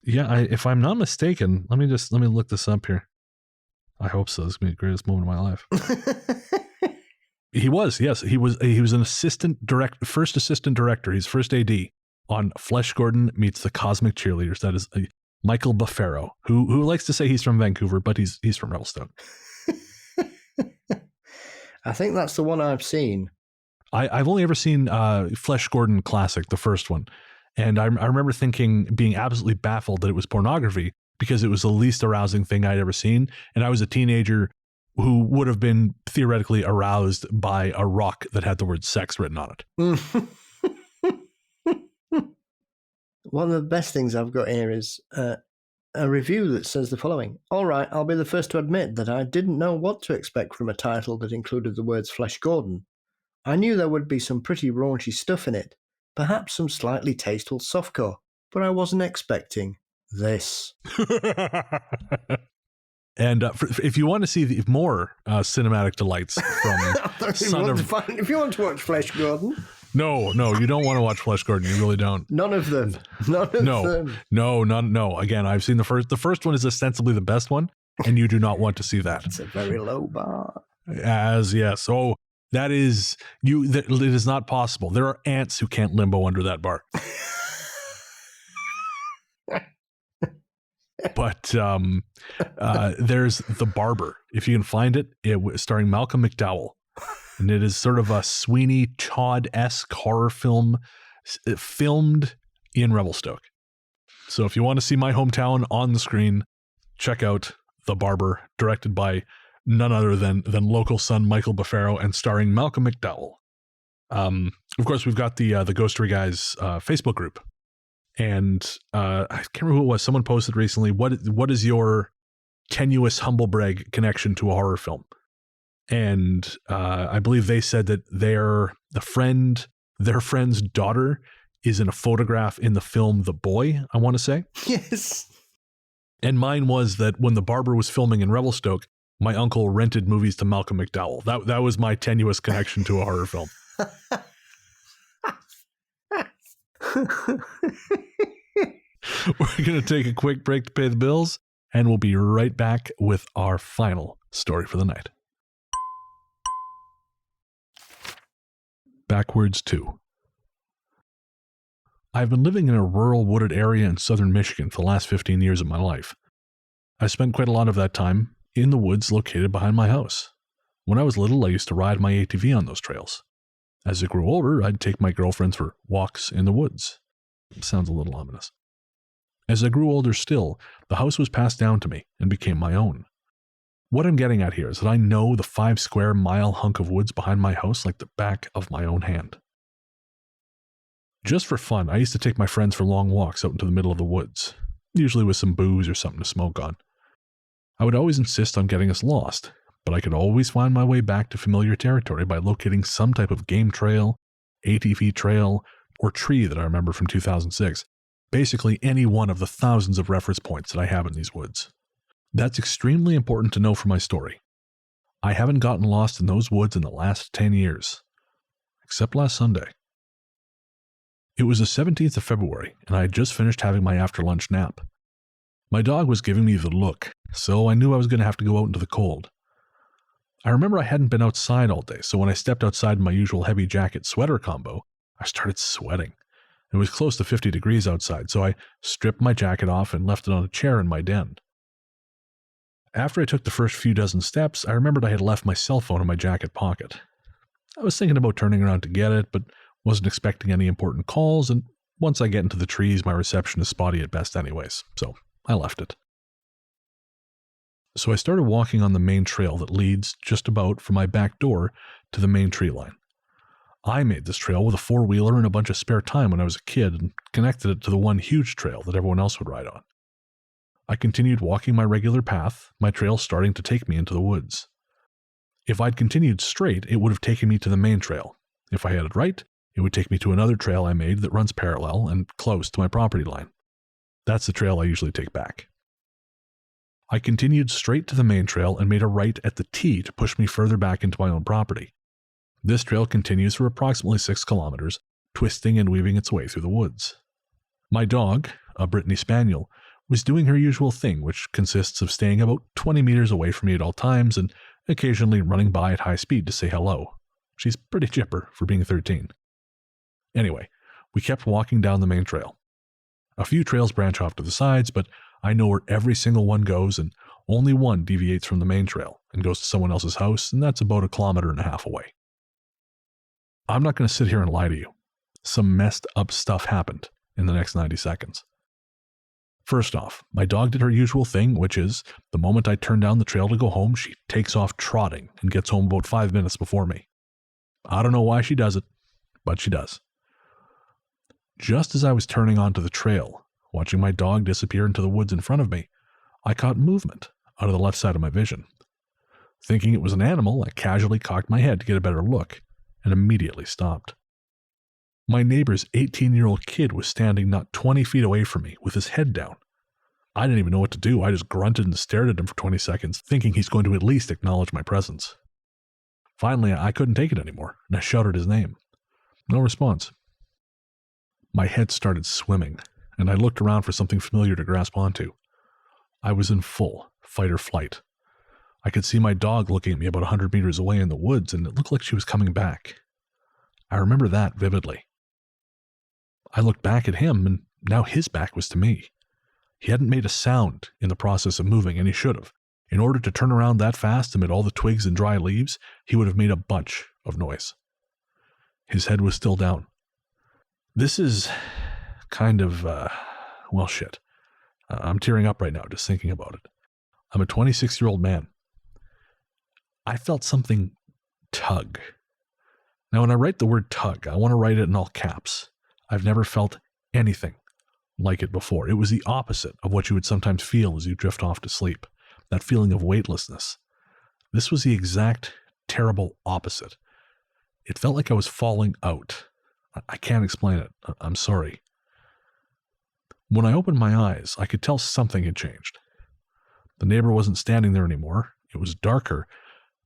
Yeah, if I'm not mistaken, let me look this up here. I hope so. This is going to be the greatest moment of my life. He was an first assistant director. He's first AD on Flesh Gordon Meets the Cosmic Cheerleaders. That is Michael Buffaro, who likes to say he's from Vancouver, but he's from Revelstoke. I think that's the one I've seen. I've only ever seen Flesh Gordon Classic, the first one. And I remember being absolutely baffled that it was pornography because it was the least arousing thing I'd ever seen. And I was a teenager who would have been theoretically aroused by a rock that had the word sex written on it. One of the best things I've got here is a review that says the following. All right, I'll be the first to admit that I didn't know what to expect from a title that included the words Flesh Gordon. I knew there would be some pretty raunchy stuff in it, perhaps some slightly tasteful softcore, but I wasn't expecting this. And if you want to see more cinematic delights from if you want to watch Flesh Gordon. No, you don't want to watch Flesh Gordon. You really don't. None of them. No. Again, I've seen the first. The first one is ostensibly the best one, and you do not want to see that. It's a very low bar. Yes. Oh, that is you. It is not possible. There are ants who can't limbo under that bar. But there's The Barber. If you can find it, starring Malcolm McDowell. And it is sort of a Sweeney Todd-esque horror film filmed in Revelstoke. So if you want to see my hometown on the screen, check out The Barber, directed by none other than local son Michael Buffaro and starring Malcolm McDowell. Of course, we've got the Ghostery Guys Facebook group. And I can't remember who it was. Someone posted recently, what is your tenuous humble brag connection to a horror film? And I believe they said that their friend's daughter is in a photograph in the film The Boy, I want to say. Yes. And mine was that when The Barber was filming in Revelstoke, my uncle rented movies to Malcolm McDowell. That was my tenuous connection to a horror film. We're going to take a quick break to pay the bills, and we'll be right back with our final story for the night. Backwards 2. I've been living in a rural wooded area in southern Michigan for the last 15 years of my life. I spent quite a lot of that time in the woods located behind my house. When I was little, I used to ride my ATV on those trails. As I grew older, I'd take my girlfriends for walks in the woods. It sounds a little ominous. As I grew older still, the house was passed down to me and became my own. What I'm getting at here is that I know the 5 square mile hunk of woods behind my house like the back of my own hand. Just for fun, I used to take my friends for long walks out into the middle of the woods, usually with some booze or something to smoke on. I would always insist on getting us lost, but I could always find my way back to familiar territory by locating some type of game trail, ATV trail, or tree that I remember from 2006. Basically any one of the thousands of reference points that I have in these woods. That's extremely important to know for my story. I haven't gotten lost in those woods in the last 10 years, except last Sunday. It was the 17th of February, and I had just finished having my after-lunch nap. My dog was giving me the look, so I knew I was going to have to go out into the cold. I remember I hadn't been outside all day, so when I stepped outside in my usual heavy jacket sweater combo, I started sweating. It was close to 50 degrees outside, so I stripped my jacket off and left it on a chair in my den. After I took the first few dozen steps, I remembered I had left my cell phone in my jacket pocket. I was thinking about turning around to get it, but wasn't expecting any important calls, and once I get into the trees, my reception is spotty at best anyways, so I left it. So I started walking on the main trail that leads just about from my back door to the main tree line. I made this trail with a 4-wheeler and a bunch of spare time when I was a kid and connected it to the one huge trail that everyone else would ride on. I continued walking my regular path, my trail starting to take me into the woods. If I'd continued straight, it would have taken me to the main trail. If I headed right, it would take me to another trail I made that runs parallel and close to my property line. That's the trail I usually take back. I continued straight to the main trail and made a right at the T to push me further back into my own property. This trail continues for approximately 6 kilometers, twisting and weaving its way through the woods. My dog, a Brittany Spaniel, was doing her usual thing, which consists of staying about 20 meters away from me at all times and occasionally running by at high speed to say hello. She's pretty chipper for being 13. Anyway, we kept walking down the main trail. A few trails branch off to the sides, but I know where every single one goes, and only one deviates from the main trail and goes to someone else's house, and that's about 1.5 kilometers away. I'm not going to sit here and lie to you. Some messed up stuff happened in the next 90 seconds. First off, my dog did her usual thing, which is, the moment I turn down the trail to go home, she takes off trotting and gets home about 5 minutes before me. I don't know why she does it, but she does. Just as I was turning onto the trail, watching my dog disappear into the woods in front of me, I caught movement out of the left side of my vision. Thinking it was an animal, I casually cocked my head to get a better look, and immediately stopped. My neighbor's 18-year-old kid was standing not 20 feet away from me with his head down. I didn't even know what to do. I just grunted and stared at him for 20 seconds, thinking he's going to at least acknowledge my presence. Finally, I couldn't take it anymore, and I shouted his name. No response. My head started swimming, and I looked around for something familiar to grasp onto. I was in full fight or flight. I could see my dog looking at me about 100 meters away in the woods, and it looked like she was coming back. I remember that vividly. I looked back at him, and now his back was to me. He hadn't made a sound in the process of moving, and he should have. In order to turn around that fast amid all the twigs and dry leaves, he would have made a bunch of noise. His head was still down. This is kind of, well, shit. I'm tearing up right now just thinking about it. I'm a 26-year-old man. I felt something tug. Now, when I write the word tug, I want to write it in all caps. I've never felt anything like it before. It was the opposite of what you would sometimes feel as you drift off to sleep. That feeling of weightlessness. This was the exact terrible opposite. It felt like I was falling out. I can't explain it. I'm sorry. When I opened my eyes, I could tell something had changed. The neighbor wasn't standing there anymore. It was darker,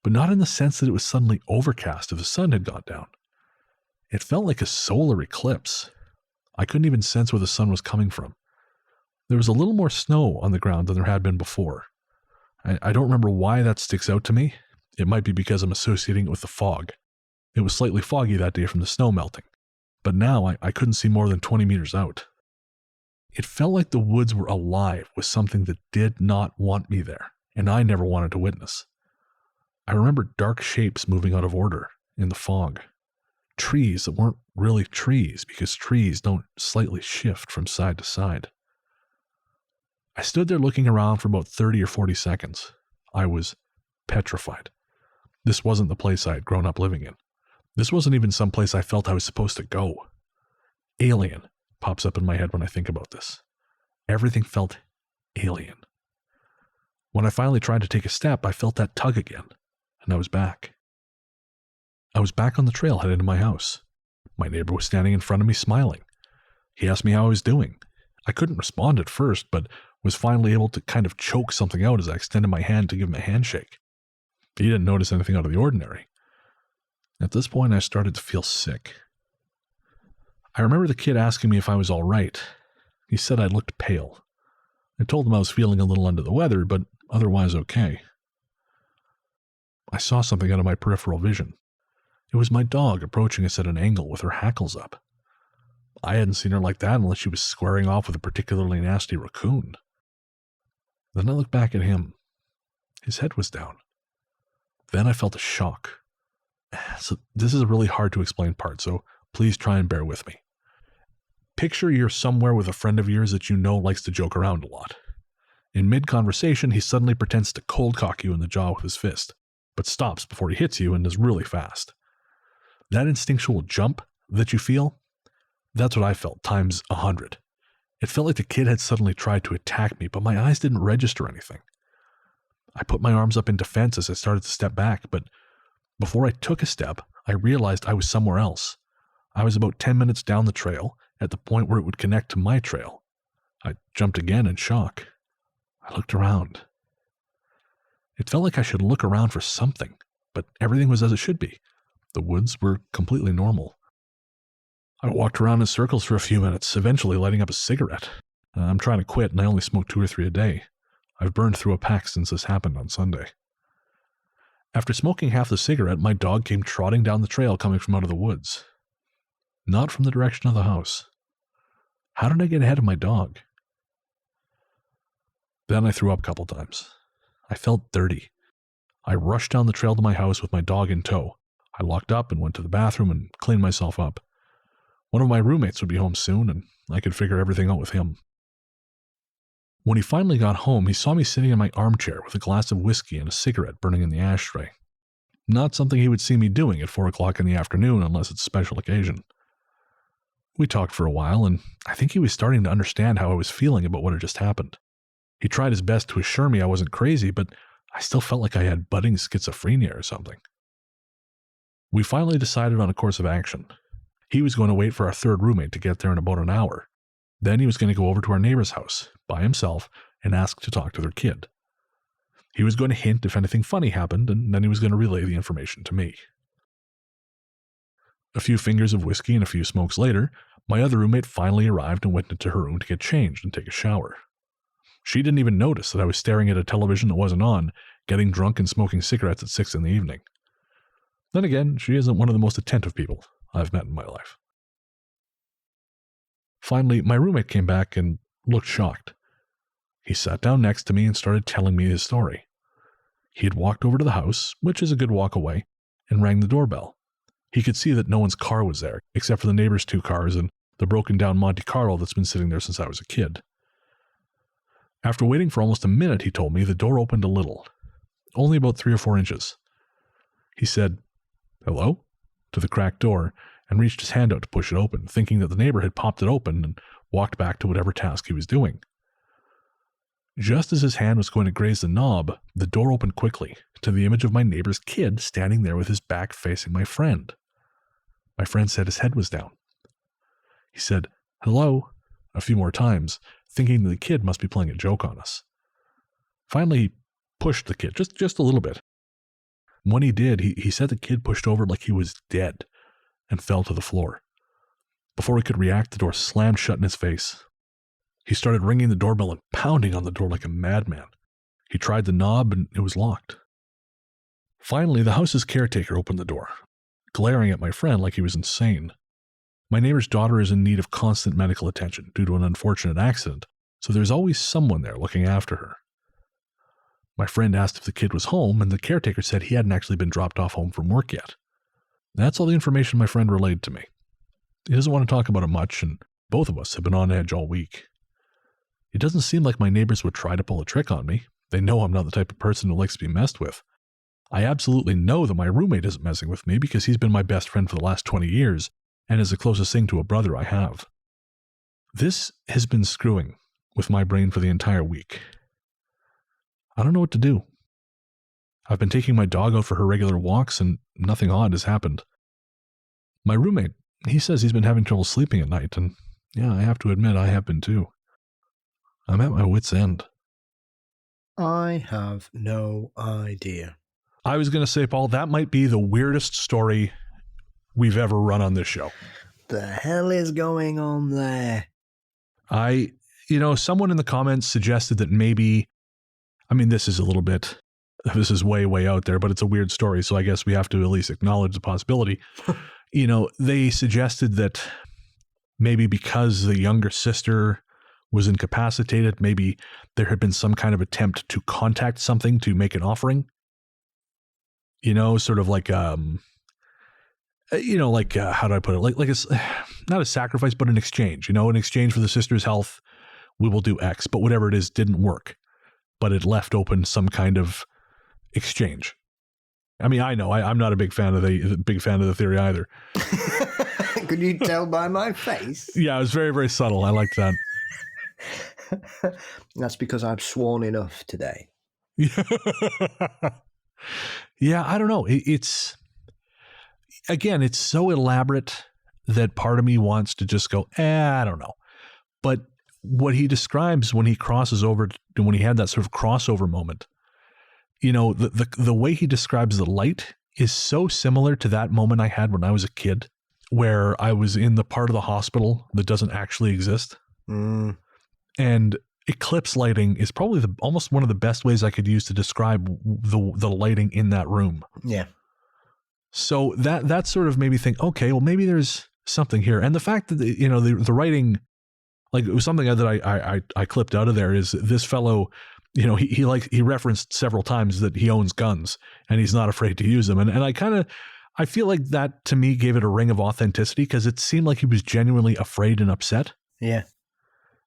but not in the sense that it was suddenly overcast if the sun had gone down. It felt like a solar eclipse. I couldn't even sense where the sun was coming from. There was a little more snow on the ground than there had been before. I don't remember why that sticks out to me. It might be because I'm associating it with the fog. It was slightly foggy that day from the snow melting, but now I couldn't see more than 20 meters out. It felt like the woods were alive with something that did not want me there, and I never wanted to witness. I remember dark shapes moving out of order in the fog. Trees that weren't really trees because trees don't slightly shift from side to side. I stood there looking around for about 30 or 40 seconds. I was petrified. This wasn't the place I had grown up living in. This wasn't even some place I felt I was supposed to go. Alien pops up in my head when I think about this. Everything felt alien. When I finally tried to take a step, I felt that tug again, and I was back. I was back on the trail headed to my house. My neighbor was standing in front of me smiling. He asked me how I was doing. I couldn't respond at first, but was finally able to kind of choke something out as I extended my hand to give him a handshake. He didn't notice anything out of the ordinary. At this point, I started to feel sick. I remember the kid asking me if I was all right. He said I looked pale. I told him I was feeling a little under the weather, but otherwise okay. I saw something out of my peripheral vision. It was my dog approaching us at an angle with her hackles up. I hadn't seen her like that unless she was squaring off with a particularly nasty raccoon. Then I looked back at him. His head was down. Then I felt a shock. So this is a really hard to explain part, so please try and bear with me. Picture you're somewhere with a friend of yours that you know likes to joke around a lot. In mid-conversation, he suddenly pretends to cold cock you in the jaw with his fist, but stops before he hits you and is really fast. That instinctual jump that you feel, that's what I felt times 100. It felt like the kid had suddenly tried to attack me, but my eyes didn't register anything. I put my arms up in defense as I started to step back, but before I took a step, I realized I was somewhere else. I was about 10 minutes down the trail, at the point where it would connect to my trail. I jumped again in shock. I looked around. It felt like I should look around for something, but everything was as it should be. The woods were completely normal. I walked around in circles for a few minutes, eventually lighting up a cigarette. I'm trying to quit, and I only smoke 2 or 3 a day. I've burned through a pack since this happened on Sunday. After smoking half the cigarette, my dog came trotting down the trail coming from out of the woods. Not from the direction of the house. How did I get ahead of my dog? Then I threw up a couple times. I felt dirty. I rushed down the trail to my house with my dog in tow. I locked up and went to the bathroom and cleaned myself up. One of my roommates would be home soon, and I could figure everything out with him. When he finally got home, he saw me sitting in my armchair with a glass of whiskey and a cigarette burning in the ashtray. Not something he would see me doing at 4 o'clock in the afternoon unless it's a special occasion. We talked for a while, and I think he was starting to understand how I was feeling about what had just happened. He tried his best to assure me I wasn't crazy, but I still felt like I had budding schizophrenia or something. We finally decided on a course of action. He was going to wait for our third roommate to get there in about an hour. Then he was going to go over to our neighbor's house, by himself, and ask to talk to their kid. He was going to hint if anything funny happened, and then he was going to relay the information to me. A few fingers of whiskey and a few smokes later, my other roommate finally arrived and went into her room to get changed and take a shower. She didn't even notice that I was staring at a television that wasn't on, getting drunk and smoking cigarettes at 6 in the evening. Then again, she isn't one of the most attentive people I've met in my life. Finally, my roommate came back and looked shocked. He sat down next to me and started telling me his story. He had walked over to the house, which is a good walk away, and rang the doorbell. He could see that no one's car was there, except for the neighbor's 2 cars and the broken-down Monte Carlo that's been sitting there since I was a kid. After waiting for almost a minute, he told me, the door opened a little, only about 3 or 4 inches. He said, "Hello?" to the cracked door, and reached his hand out to push it open, thinking that the neighbor had popped it open and walked back to whatever task he was doing. Just as his hand was going to graze the knob, the door opened quickly, to the image of my neighbor's kid standing there with his back facing my friend. My friend said his head was down. He said, "Hello," a few more times, thinking that the kid must be playing a joke on us. Finally, he pushed the kid just a little bit. When he did, he said the kid pushed over like he was dead and fell to the floor. Before he could react, the door slammed shut in his face. He started ringing the doorbell and pounding on the door like a madman. He tried the knob and it was locked. Finally, the house's caretaker opened the door, glaring at my friend like he was insane. My neighbor's daughter is in need of constant medical attention due to an unfortunate accident, so there's always someone there looking after her. My friend asked if the kid was home, and the caretaker said he hadn't actually been dropped off home from work yet. That's all the information my friend relayed to me. He doesn't want to talk about it much, and both of us have been on edge all week. It doesn't seem like my neighbors would try to pull a trick on me. They know I'm not the type of person who likes to be messed with. I absolutely know that my roommate isn't messing with me because he's been my best friend for the last 20 years and is the closest thing to a brother I have. This has been screwing with my brain for the entire week. I don't know what to do. I've been taking my dog out for her regular walks and nothing odd has happened. My roommate, he says he's been having trouble sleeping at night, and yeah, I have to admit I have been too. I'm at my wit's end. I have no idea. I was going to say, Paul, that might be the weirdest story we've ever run on this show. The hell is going on there? Someone in the comments suggested that maybe, this is way out there, but it's a weird story, so I guess we have to at least acknowledge the possibility. They suggested that maybe because the younger sister was incapacitated, maybe there had been some kind of attempt to contact something to make an offering. Sort of like, how do I put it? Like it's not a sacrifice, but an exchange, in exchange for the sister's health, we will do X, but whatever it is didn't work, but it left open some kind of exchange. I know I'm not a big fan of the theory either. Could you tell by my face? Yeah, it was very, very subtle. I liked that. That's because I've sworn enough today. Yeah, I don't know. It's so elaborate that part of me wants to just go, I don't know. But what he describes when he crosses over, when he had that sort of crossover moment, the way he describes the light is so similar to that moment I had when I was a kid, where I was in the part of the hospital that doesn't actually exist. Mm. And eclipse lighting is probably almost one of the best ways I could use to describe the lighting in that room. Yeah. So that sort of made me think, okay, well, maybe there's something here. And the fact that, the writing, like, it was something that I clipped out of there, is this fellow, he referenced several times that he owns guns and he's not afraid to use them. And I feel like that to me gave it a ring of authenticity, because it seemed like he was genuinely afraid and upset. Yeah.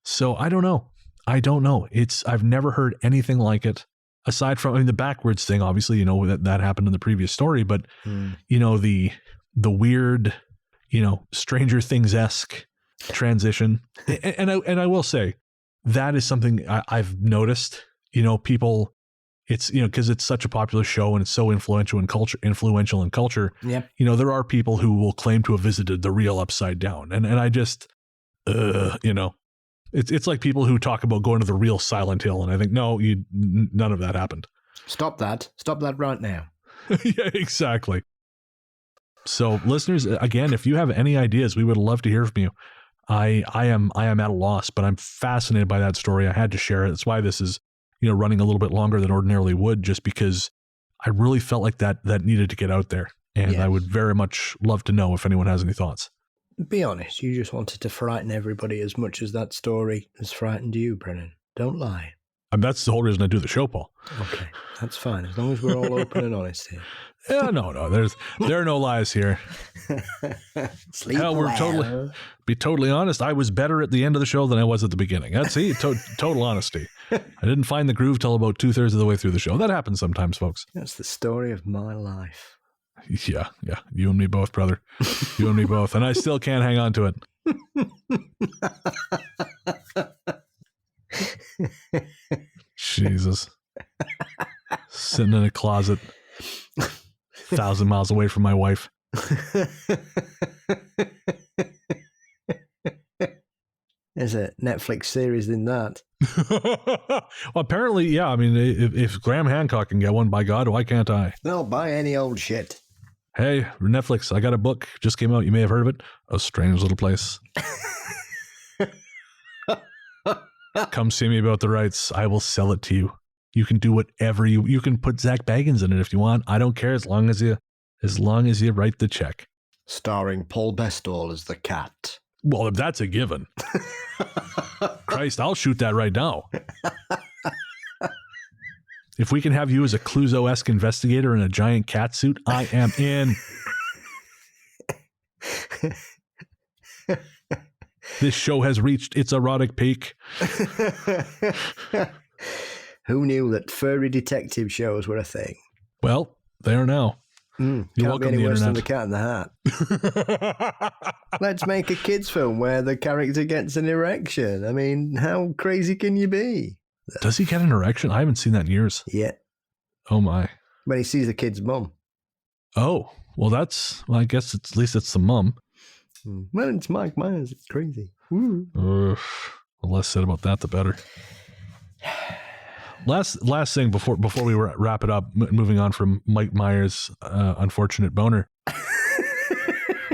So I don't know. I've never heard anything like it, aside from, the backwards thing, obviously, that happened in the previous story, but the weird, Stranger Things-esque transition. And I will say that is something I've noticed, people, it's, because it's such a popular show and it's so influential in culture. Yeah. There are people who will claim to have visited the real Upside Down. And I just, It's like people who talk about going to the real Silent Hill, and I think, no, none of that happened. Stop that right now. Yeah, exactly. So, listeners, again, if you have any ideas, we would love to hear from you. I am at a loss, but I'm fascinated by that story. I had to share it. That's why this is, running a little bit longer than ordinarily would, just because I really felt like that needed to get out there, and I would very much love to know if anyone has any thoughts. Be honest, you just wanted to frighten everybody as much as that story has frightened you, Brennan. Don't lie. And that's the whole reason I do the show, Paul. Okay, that's fine, as long as we're all open and honest here. Yeah, no, there are no lies here. Sleep Hell, be totally honest. I was better at the end of the show than I was at the beginning. That's total honesty. I didn't find the groove till about 2/3 of the way through the show. That happens sometimes, folks. That's the story of my life. Yeah. You and me both, brother. You and me both. And I still can't hang on to it. Jesus. Sitting in a closet 1,000 miles away from my wife. There's a Netflix series in that. Well, apparently, yeah. I mean, if Graham Hancock can get one, by God, why can't I? They'll buy any old shit. Hey, Netflix, I got a book. Just came out. You may have heard of it. A Strange Little Place. Come see me about the rights. I will sell it to you. You can do whatever you can put Zach Baggins in it if you want. I don't care as long as you write the check. Starring Paul Bestall as the cat. Well, that's a given. Christ, I'll shoot that right now. If we can have you as a Clouseau-esque investigator in a giant cat suit, I am in. This show has reached its erotic peak. Who knew that furry detective shows were a thing? Well, they are now. You're welcome, be any worse than the Cat in the Hat. Let's make a kids' film where the character gets an erection. I mean, how crazy can you be? Does he get an erection? I haven't seen that in years. Yeah. Oh my. When he sees the kid's mum. Oh, well, I guess at least it's the mum. Well, it's Mike Myers. It's crazy. The less said about that, the better. Last thing before we wrap it up, moving on from Mike Myers' unfortunate boner.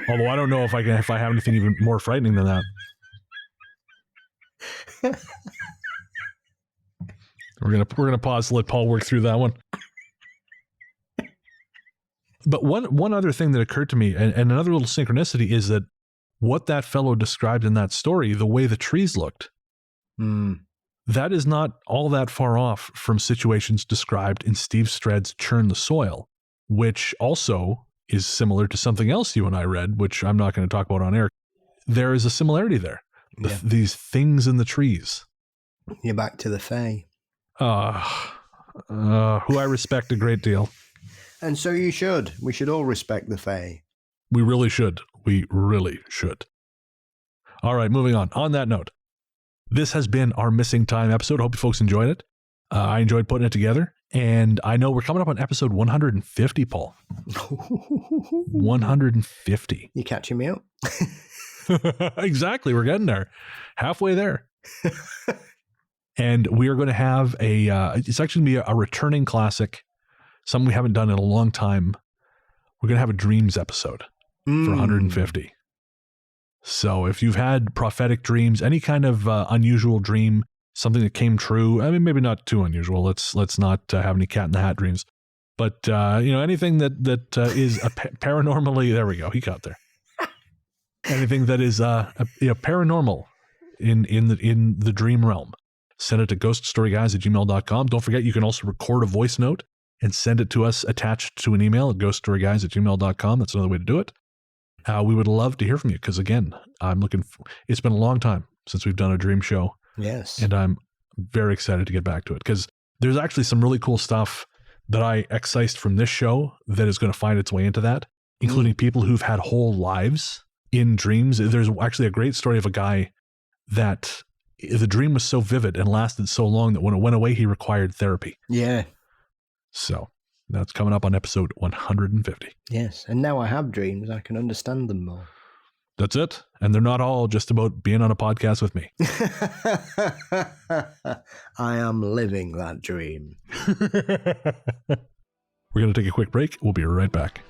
Although I don't know if I have anything even more frightening than that. We're gonna pause to let Paul work through that one. But one other thing that occurred to me, and another little synchronicity, is that what that fellow described in that story, the way the trees looked, that is not all that far off from situations described in Steve Stredd's Churn the Soil, which also is similar to something else you and I read, which I'm not going to talk about on air. There is a similarity there. These things in the trees. You're back to the Fae. Who I respect a great deal. And so you should. We should all respect the Fae. We really should. We really should. All right, moving on. On that note, this has been our Missing Time episode. I hope you folks enjoyed it. I enjoyed putting it together. And I know we're coming up on episode 150, Paul. 150. You catching me up? Exactly. We're getting there. Halfway there. And we are going to have it's actually going to be a returning classic, something we haven't done in a long time. We're going to have a dreams episode for 150. So if you've had prophetic dreams, any kind of unusual dream, something that came true, I mean, maybe not too unusual. Let's not have any Cat in the Hat dreams, but anything that is paranormally, there we go. He got there. Anything that is paranormal in the dream realm, send it to ghoststoryguys@gmail.com. Don't forget, you can also record a voice note and send it to us attached to an email at ghoststoryguys@gmail.com. That's another way to do it. We would love to hear from you because, again, it's been a long time since we've done a dream show. Yes. And I'm very excited to get back to it because there's actually some really cool stuff that I excised from this show that is going to find its way into that, including people who've had whole lives in dreams. There's actually a great story of a guy that the dream was so vivid and lasted so long that when it went away, he required therapy. Yeah. So that's coming up on episode 150. Yes. And now I have dreams. I can understand them more. That's it. And they're not all just about being on a podcast with me. I am living that dream. We're going to take a quick break. We'll be right back.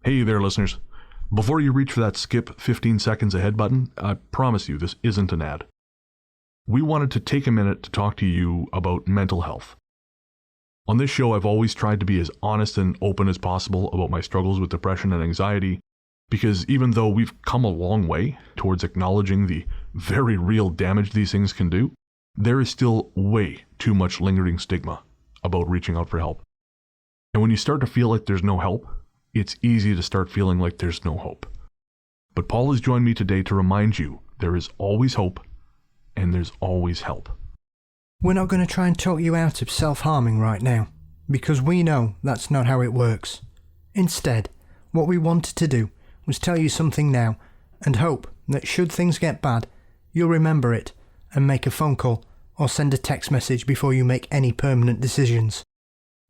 Hey there, listeners. Before you reach for that skip 15 seconds ahead button, I promise you this isn't an ad. We wanted to take a minute to talk to you about mental health. On this show, I've always tried to be as honest and open as possible about my struggles with depression and anxiety, because even though we've come a long way towards acknowledging the very real damage these things can do, there is still way too much lingering stigma about reaching out for help. And when you start to feel like there's no help, it's easy to start feeling like there's no hope. But Paul has joined me today to remind you there is always hope and there's always help. We're not going to try and talk you out of self-harming right now, because we know that's not how it works. Instead, what we wanted to do was tell you something now and hope that should things get bad, you'll remember it and make a phone call or send a text message before you make any permanent decisions.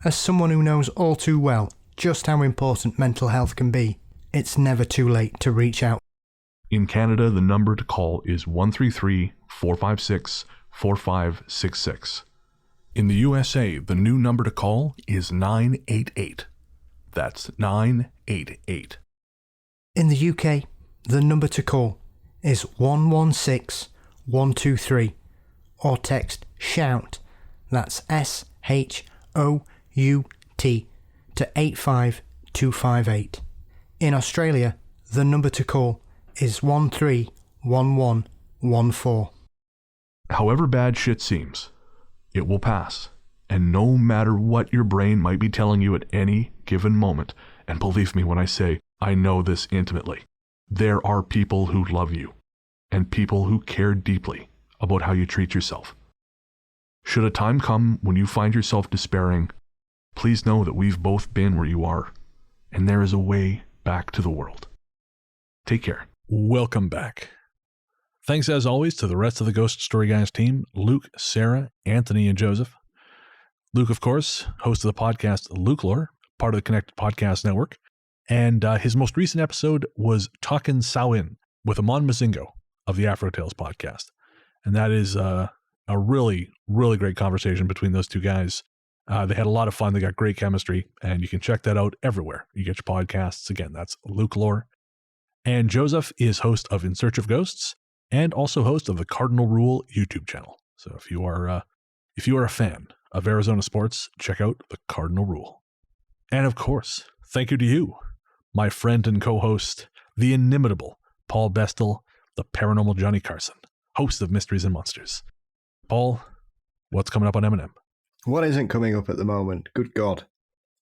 As someone who knows all too well just how important mental health can be, it's never too late to reach out. In Canada, the number to call is 133-456-4566. In the USA, the new number to call is 988. That's 988. In the UK, the number to call is 116123 or text SHOUT, that's SHOUT, to 85258. In Australia, the number to call is 131114. However bad shit seems, it will pass. And no matter what your brain might be telling you at any given moment, and believe me when I say I know this intimately, there are people who love you and people who care deeply about how you treat yourself. Should a time come when you find yourself despairing, please know that we've both been where you are, and there is a way back to the world. Take care. Welcome back. Thanks as always to the rest of the Ghost Story Guys team, Luke, Sarah, Anthony, and Joseph. Luke, of course, host of the podcast Luke Lore, part of the Connected Podcast Network, and his most recent episode was Talkin' Sawin with Amon Mazingo of the Afro Tales podcast. And that is a really, really great conversation between those two guys. They had a lot of fun. They got great chemistry, and you can check that out everywhere you get your podcasts. Again, that's Luke Lore. And Joseph is host of In Search of Ghosts and also host of the Cardinal Rule YouTube channel. So if you are a fan of Arizona sports, check out the Cardinal Rule. And of course, thank you to you, my friend and co-host, the inimitable Paul Bestel, the paranormal Johnny Carson, host of Mysteries and Monsters. Paul, what's coming up on M&M? What isn't coming up at the moment? Good God.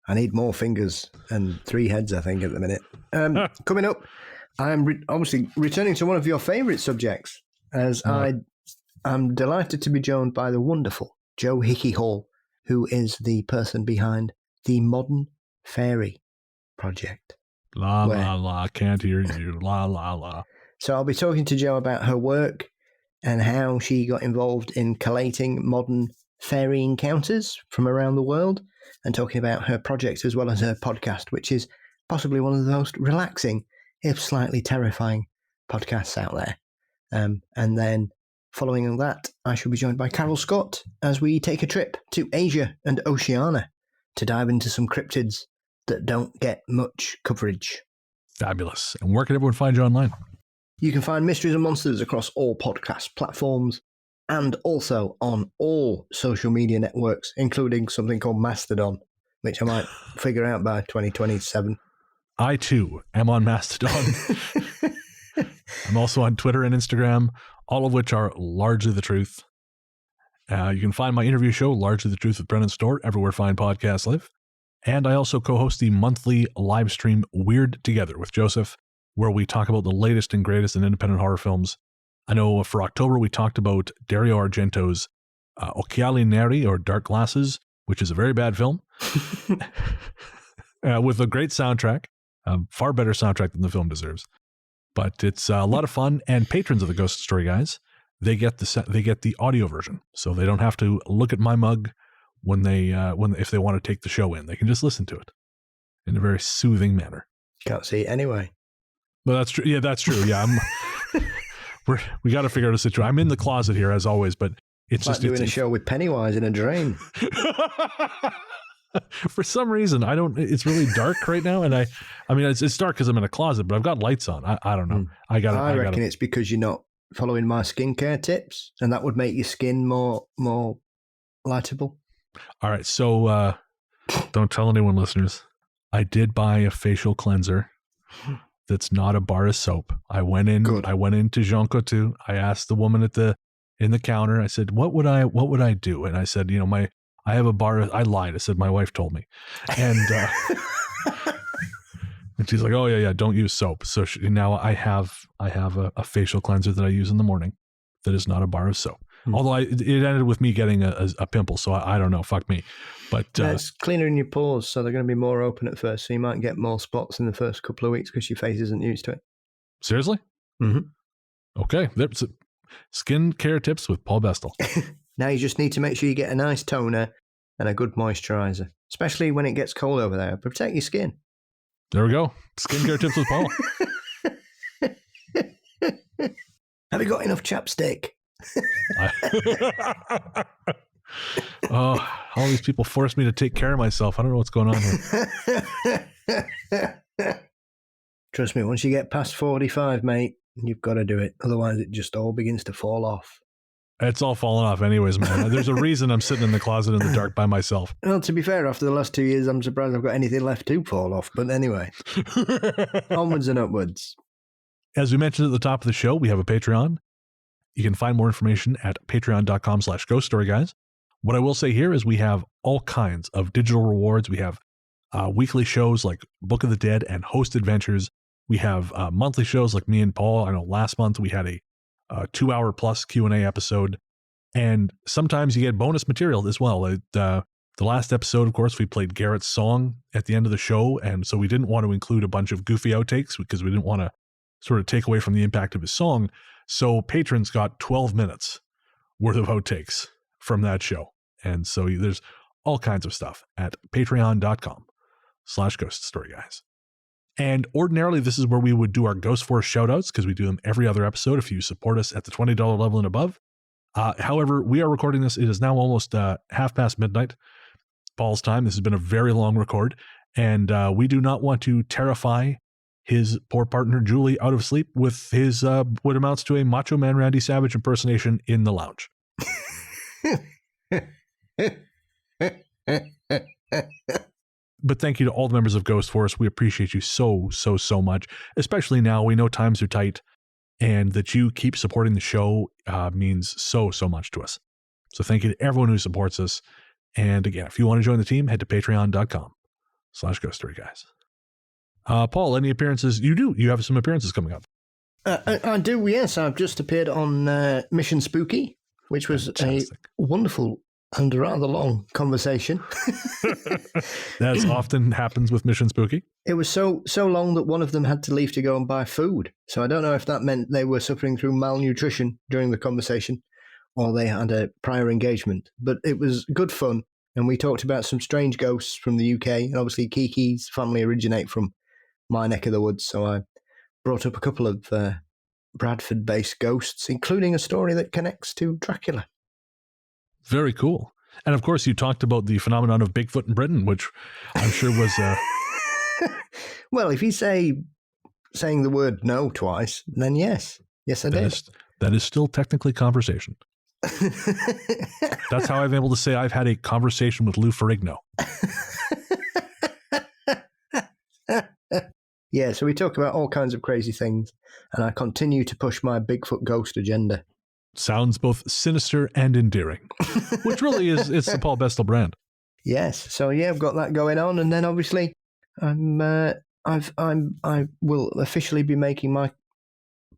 I need more fingers and 3 heads, I think, at the minute. Coming up, I'm obviously returning to one of your favourite subjects, as I'm delighted to be joined by the wonderful Joe Hickey Hall, who is the person behind the Modern Fairy Project. La, la, can't hear you. La, la, la. So I'll be talking to Jo about her work and how she got involved in collating modern fairy encounters from around the world, and talking about her project as well as her podcast, which is possibly one of the most relaxing, if slightly terrifying, podcasts out there. And then following on that, I shall be joined by Carol Scott as we take a trip to Asia and Oceania to dive into some cryptids that don't get much coverage. Fabulous. And where can everyone find you online? You can find Mysteries and Monsters across all podcast platforms and also on all social media networks, including something called Mastodon, which I might figure out by 2027. I, too, am on Mastodon. I'm also on Twitter and Instagram, all of which are Largely the Truth. You can find my interview show, Largely the Truth with Brennan Storr, everywhere fine podcasts live. And I also co-host the monthly live stream Weird Together with Joseph, where we talk about the latest and greatest in independent horror films. I know for October we talked about Dario Argento's Occhiali Neri, or Dark Glasses, which is a very bad film, with a great soundtrack, far better soundtrack than the film deserves. But it's a lot of fun, and patrons of the Ghost Story Guys, they get the audio version, so they don't have to look at my mug if they want to take the show in. They can just listen to it in a very soothing manner. Can't see it anyway. Well, that's true. Yeah, that's true. Yeah, we got to figure out a situation. I'm in the closet here as always, but it's like just doing a show with Pennywise in a drain. For some reason, I don't. It's really dark right now, and I mean, it's dark because I'm in a closet, but I've got lights on. I don't know. I reckon it's because you're not following my skincare tips, and that would make your skin more lightable. All right, so don't tell anyone, listeners. I did buy a facial cleanser that's not a bar of soap. I went in. Good. I went into Jean Coutu. I asked the woman in the counter. I said, "What would I do?" And I said, I have a bar. I lied. I said my wife told me, and And she's like, oh yeah, don't use soap. So now I have a facial cleanser that I use in the morning that is not a bar of soap. Although it ended with me getting a pimple, so I don't know, fuck me. But it's cleaner in your pores, so they're going to be more open at first, so you might get more spots in the first couple of weeks because your face isn't used to it. Seriously? Mm-hmm. Okay, there's skin care tips with Paul Bestel. Now you just need to make sure you get a nice toner and a good moisturizer, especially when it gets cold over there. Protect your skin. There we go. Skincare tips with Paul. Have you got enough chapstick? Oh, all these people force me to take care of myself. I don't know what's going on here. Trust me, once you get past 45, mate, you've got to do it. Otherwise, it just all begins to fall off. It's all falling off anyways, man. There's a reason I'm sitting in the closet in the dark by myself. Well, to be fair, after the last 2 years, I'm surprised I've got anything left to fall off. But anyway, onwards and upwards. As we mentioned at the top of the show, we have a Patreon. You can find more information at patreon.com/ghoststoryguys. What I will say here is we have all kinds of digital rewards. We have weekly shows like Book of the Dead and Host Adventures. We have monthly shows like me and Paul. I know last month we had a 2-hour plus Q&A episode. And sometimes you get bonus material as well. The last episode, of course, we played Garrett's song at the end of the show. And so we didn't want to include a bunch of goofy outtakes because we didn't want to sort of take away from the impact of his song. So patrons got 12 minutes worth of outtakes from that show. And so there's all kinds of stuff at patreon.com/ghoststoryguys. And ordinarily, this is where we would do our Ghost Force shoutouts because we do them every other episode if you support us at the $20 level and above. However, we are recording this. It is now almost midnight, Paul's time. This has been a very long record. And we do not want to terrify his poor partner, Julie, out of sleep with his what amounts to a Macho Man Randy Savage impersonation in the lounge. But thank you to all the members of Ghost Force. We appreciate you so much, especially now. We know times are tight, and that you keep supporting the show means so much to us. So thank you to everyone who supports us. And again, if you want to join the team, head to patreon.com/ghoststoryguys. Paul, any appearances? You have some appearances coming up. I do, yes. I've just appeared on Mission Spooky, which was Fantastic. A wonderful and rather long conversation. That often happens with Mission Spooky. It was so long that one of them had to leave to go and buy food. So I don't know if that meant they were suffering through malnutrition during the conversation or they had a prior engagement. But it was good fun, and we talked about some strange ghosts from the UK. And obviously Kiki's family originate from my neck of the woods, so I brought up a couple of Bradford-based ghosts, including a story that connects to Dracula. Very cool. And of course, you talked about the phenomenon of Bigfoot in Britain, which I'm sure was... Well, if you saying the word no twice, then yes. Yes, I did. That is still technically conversation. That's how I'm able to say I've had a conversation with Lou Ferrigno. Yeah, so we talk about all kinds of crazy things, and I continue to push my Bigfoot ghost agenda. Sounds both sinister and endearing, which really it's the Paul Bestel brand. Yes, so yeah, I've got that going on, and then obviously I will officially be making my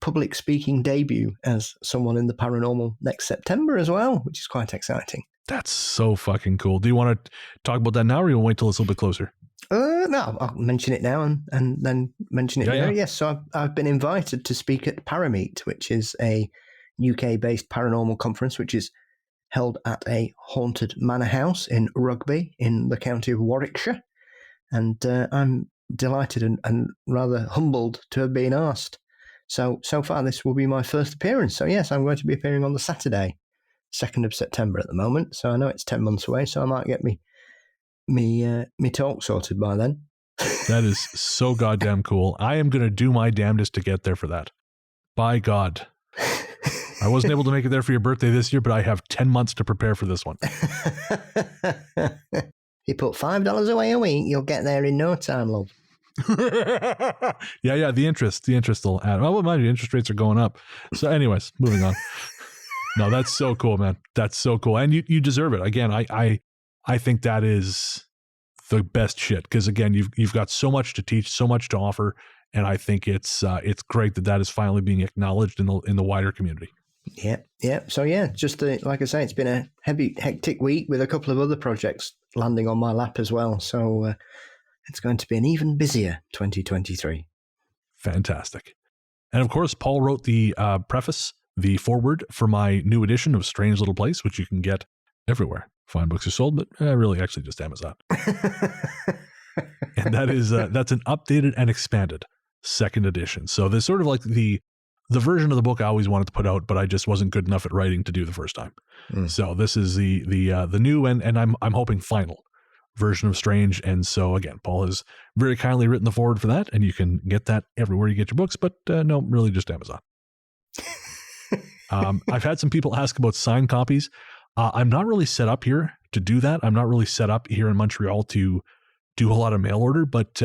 public speaking debut as someone in the paranormal next September as well, which is quite exciting. That's so fucking cool. Do you want to talk about that now, or you want to wait till it's a little bit closer? No, I'll mention it now and then mention it later. Yeah. Yes, so I've been invited to speak at Parameet, which is a UK-based paranormal conference, which is held at a haunted manor house in Rugby in the county of Warwickshire. And I'm delighted and rather humbled to have been asked. So far, this will be my first appearance. So yes, I'm going to be appearing on the Saturday, 2nd of September at the moment. So I know it's 10 months away, so I might get me talk sorted by then. That is so goddamn cool. I am going to do my damnedest to get there for that. By God. I wasn't able to make it there for your birthday this year, but I have 10 months to prepare for this one. You put $5 away a week, you'll get there in no time, love. Yeah, the interest will add. Well, mind you, interest rates are going up. So anyways, moving on. No, that's so cool, man. That's so cool. And you deserve it. Again, I think that is the best shit. Because again, you've got so much to teach, so much to offer, and I think it's great that is finally being acknowledged in the wider community. Yeah. So just like I say, it's been a heavy, hectic week with a couple of other projects landing on my lap as well. So it's going to be an even busier 2023. Fantastic. And of course, Paul wrote the preface, the foreword for my new edition of Strange Little Place, which you can get everywhere fine books are sold, but really actually just Amazon. And that's an updated and expanded second edition. So there's sort of like the version of the book I always wanted to put out, but I just wasn't good enough at writing to do the first time. So this is the new and I'm hoping final version of Strange. And so again, Paul has very kindly written the foreword for that, and you can get that everywhere you get your books, but no, really just Amazon. I've had some people ask about signed copies. I'm not really set up here to do that. I'm not really set up here in Montreal to do a lot of mail order, but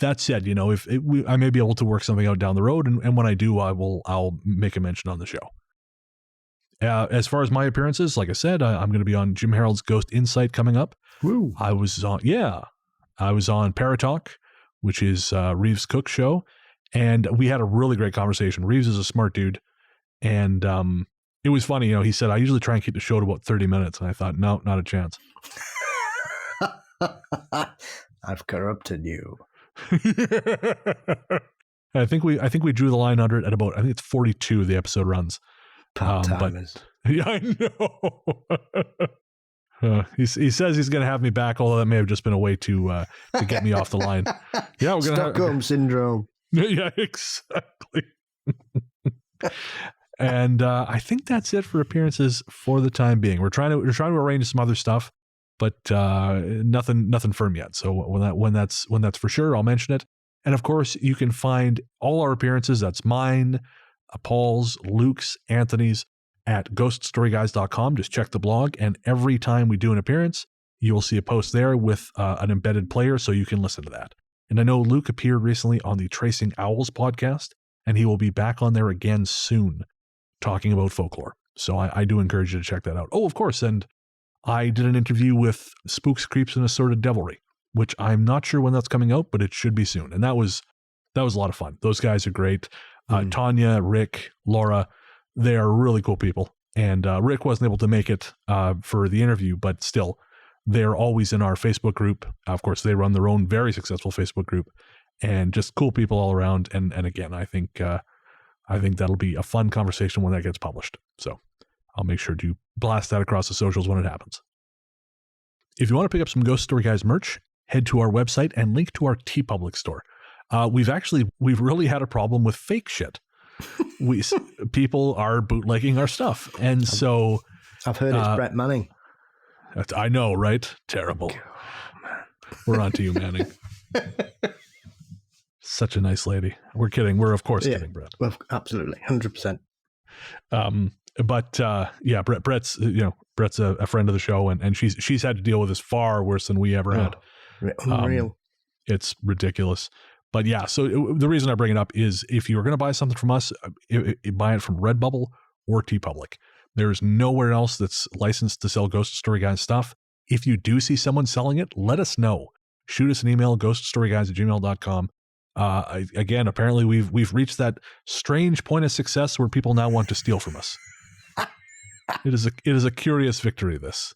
that said, I may be able to work something out down the road, and when I do, I'll make a mention on the show. As far as my appearances, like I said, I'm going to be on Jim Harold's Ghost Insight coming up. Woo. I was on Paratalk, which is Reeves' Cook show, and we had a really great conversation. Reeves is a smart dude, and it was funny. He said, I usually try and keep the show to about 30 minutes, and I thought, no, not a chance. I've corrupted you. I think we drew the line under it at about, I think it's 42 the episode runs. Part-timers. Yeah, I know. He says he's going to have me back, although that may have just been a way to get me off the line. Yeah, we're going to Stockholm syndrome. Yeah, exactly. And I think that's it for appearances for the time being. We're trying to arrange some other stuff, but nothing firm yet. So when that's for sure, I'll mention it. And of course, you can find all our appearances. That's mine, Paul's, Luke's, Anthony's at ghoststoryguys.com. Just check the blog, and every time we do an appearance, you will see a post there with an embedded player, so you can listen to that. And I know Luke appeared recently on the Tracing Owls podcast, and he will be back on there again soon, talking about folklore. So I do encourage you to check that out. Oh, of course, and I did an interview with Spooks, Creeps, and Assorted Devilry, which I'm not sure when that's coming out, but it should be soon. And that was a lot of fun. Those guys are great. Tanya, Rick, Laura, they are really cool people. And Rick wasn't able to make it for the interview, but still, they're always in our Facebook group. Of course, they run their own very successful Facebook group, and just cool people all around. And again, I think that'll be a fun conversation when that gets published. So I'll make sure to blast that across the socials when it happens. If you want to pick up some Ghost Story Guys merch, head to our website and link to our TeePublic store. We've really had a problem with fake shit. People are bootlegging our stuff, and so I've heard it's Brett Manning. I know, right? Terrible. Oh, man. We're on to you, Manning. Such a nice lady. We're kidding. We're of course kidding, Brett. Well, absolutely, 100%. But Brett's a friend of the show, and she's had to deal with this far worse than we ever had. Unreal. It's ridiculous. But yeah, so the reason I bring it up is if you're going to buy something from us, buy it from Redbubble or TeePublic. There's nowhere else that's licensed to sell Ghost Story Guys stuff. If you do see someone selling it, let us know. Shoot us an email, ghoststoryguys@gmail.com. Again, apparently we've reached that strange point of success where people now want to steal from us. It is a curious victory, this.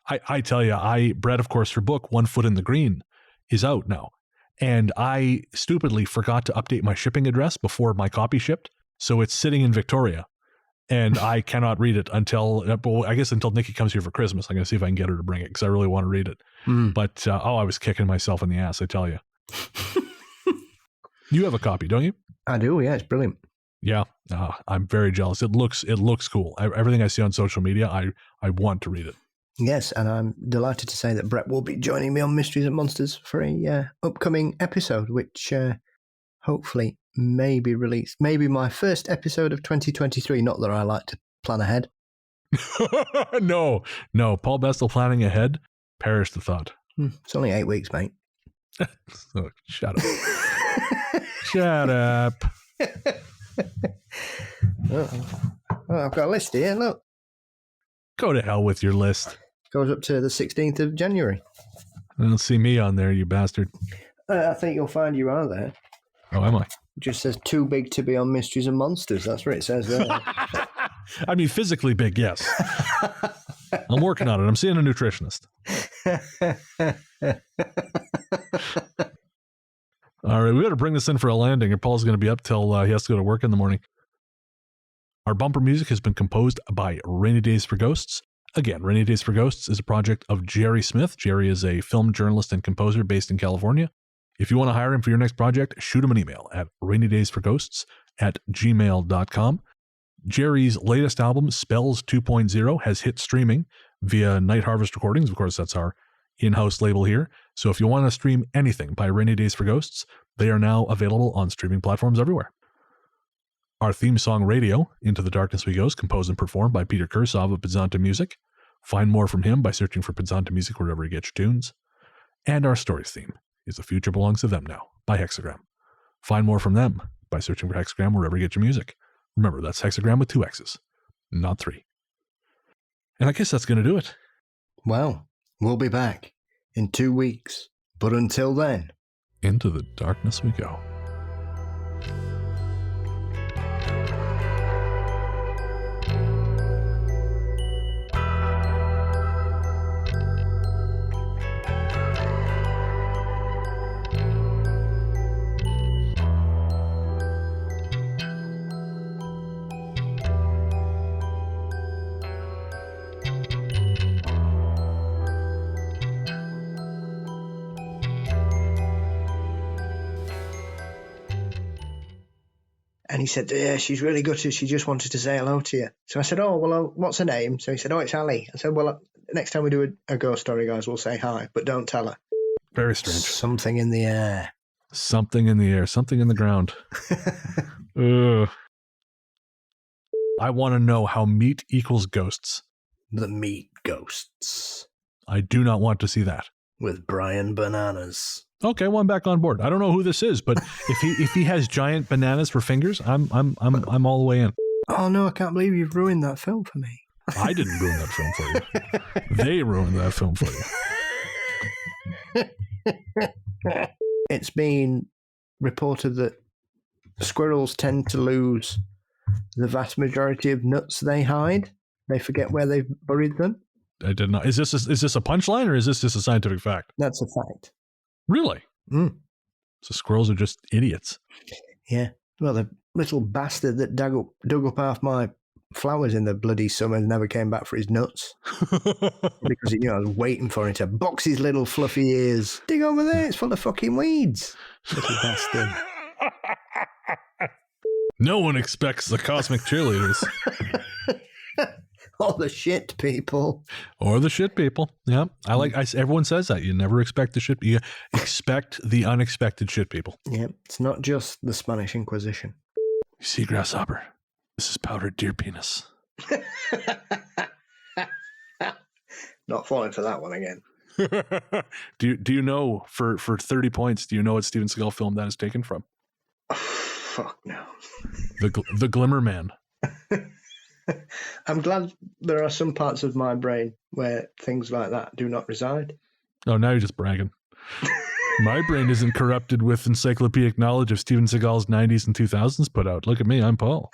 I tell you, Brett, of course, your book, One Foot in the Green, is out now. And I stupidly forgot to update my shipping address before my copy shipped. So it's sitting in Victoria. And I cannot read it until Nikki comes here for Christmas. I'm going to see if I can get her to bring it because I really want to read it. But, I was kicking myself in the ass, I tell you. You have a copy, don't you? I do, yeah. It's brilliant. Yeah. I'm very jealous. It looks cool. Everything I see on social media, I want to read it. Yes, and I'm delighted to say that Brett will be joining me on Mysteries and Monsters for a upcoming episode, which hopefully may be released. Maybe my first episode of 2023, not that I like to plan ahead. No. Paul Bestel planning ahead? Perish the thought. It's only 8 weeks, mate. Oh, shut up. Shut up. I've got a list here, look. Go to hell with your list. Goes up to the 16th of January. I don't see me on there, you bastard. I think you'll find you are there. Oh, am I? It just says too big to be on Mysteries and Monsters. That's what it says there. I mean, physically big, yes. I'm working on it. I'm seeing a nutritionist. All right, we got to bring this in for a landing, or Paul's going to be up till he has to go to work in the morning. Our bumper music has been composed by Rainy Days for Ghosts. Again, Rainy Days for Ghosts is a project of Jerry Smith. Jerry is a film journalist and composer based in California. If you want to hire him for your next project, shoot him an email at rainydaysforghosts@gmail.com. Jerry's latest album, Spells 2.0, has hit streaming via Night Harvest Recordings. Of course, that's our in-house label here. So if you want to stream anything by Rainy Days for Ghosts, they are now available on streaming platforms everywhere. Our theme song, Radio, Into the Darkness We Go, is composed and performed by Peter Kursov of Pizzanta Music. Find more from him by searching for Pizzanta Music wherever you get your tunes. And our stories theme is The Future Belongs to Them Now by Hexagram. Find more from them by searching for Hexagram wherever you get your music. Remember, that's Hexagram with 2 X's, not 3. And I guess that's going to do it. Well, we'll be back in 2 weeks. But until then, Into the darkness we go. And he said, yeah, she's really gutted. She just wanted to say hello to you. So I said, oh, well, what's her name? So he said, oh, it's Ali. I said, well, next time we do a ghost story, guys, we'll say hi, but don't tell her. Very strange. Something in the air. Something in the air. Something in the ground. Ugh. I want to know how meat equals ghosts. The Meat Ghosts. I do not want to see that. With Brian Bananas. Okay, well, I'm back on board. I don't know who this is, but if he has giant bananas for fingers, I'm all the way in. Oh no, I can't believe you've ruined that film for me. I didn't ruin that film for you. They ruined that film for you. It's been reported that squirrels tend to lose the vast majority of nuts they hide. They forget where they've buried them. I did not. Is this a punchline or is this just a scientific fact? That's a fact. Really? Mm. So squirrels are just idiots. Yeah. Well, the little bastard that dug up half my flowers in the bloody summer never came back for his nuts. Because, I was waiting for him to box his little fluffy ears. Dig over there, it's full of fucking weeds. Little bastard. No one expects the cosmic cheerleaders. Or the shit people. Or the shit people. Yeah. Everyone says that. You never expect the shit. You expect the unexpected shit people. Yeah. It's not just the Spanish Inquisition. You see, grasshopper, this is powdered deer penis. Not falling for that one again. Do you know, for 30 points, do you know what Steven Seagal film that is taken from? Oh, fuck no. The Glimmer Man. I'm glad there are some parts of my brain where things like that do not reside. Oh, now you're just bragging. My brain isn't corrupted with encyclopedic knowledge of Steven Seagal's 90s and 2000s put out. Look at me, I'm Paul.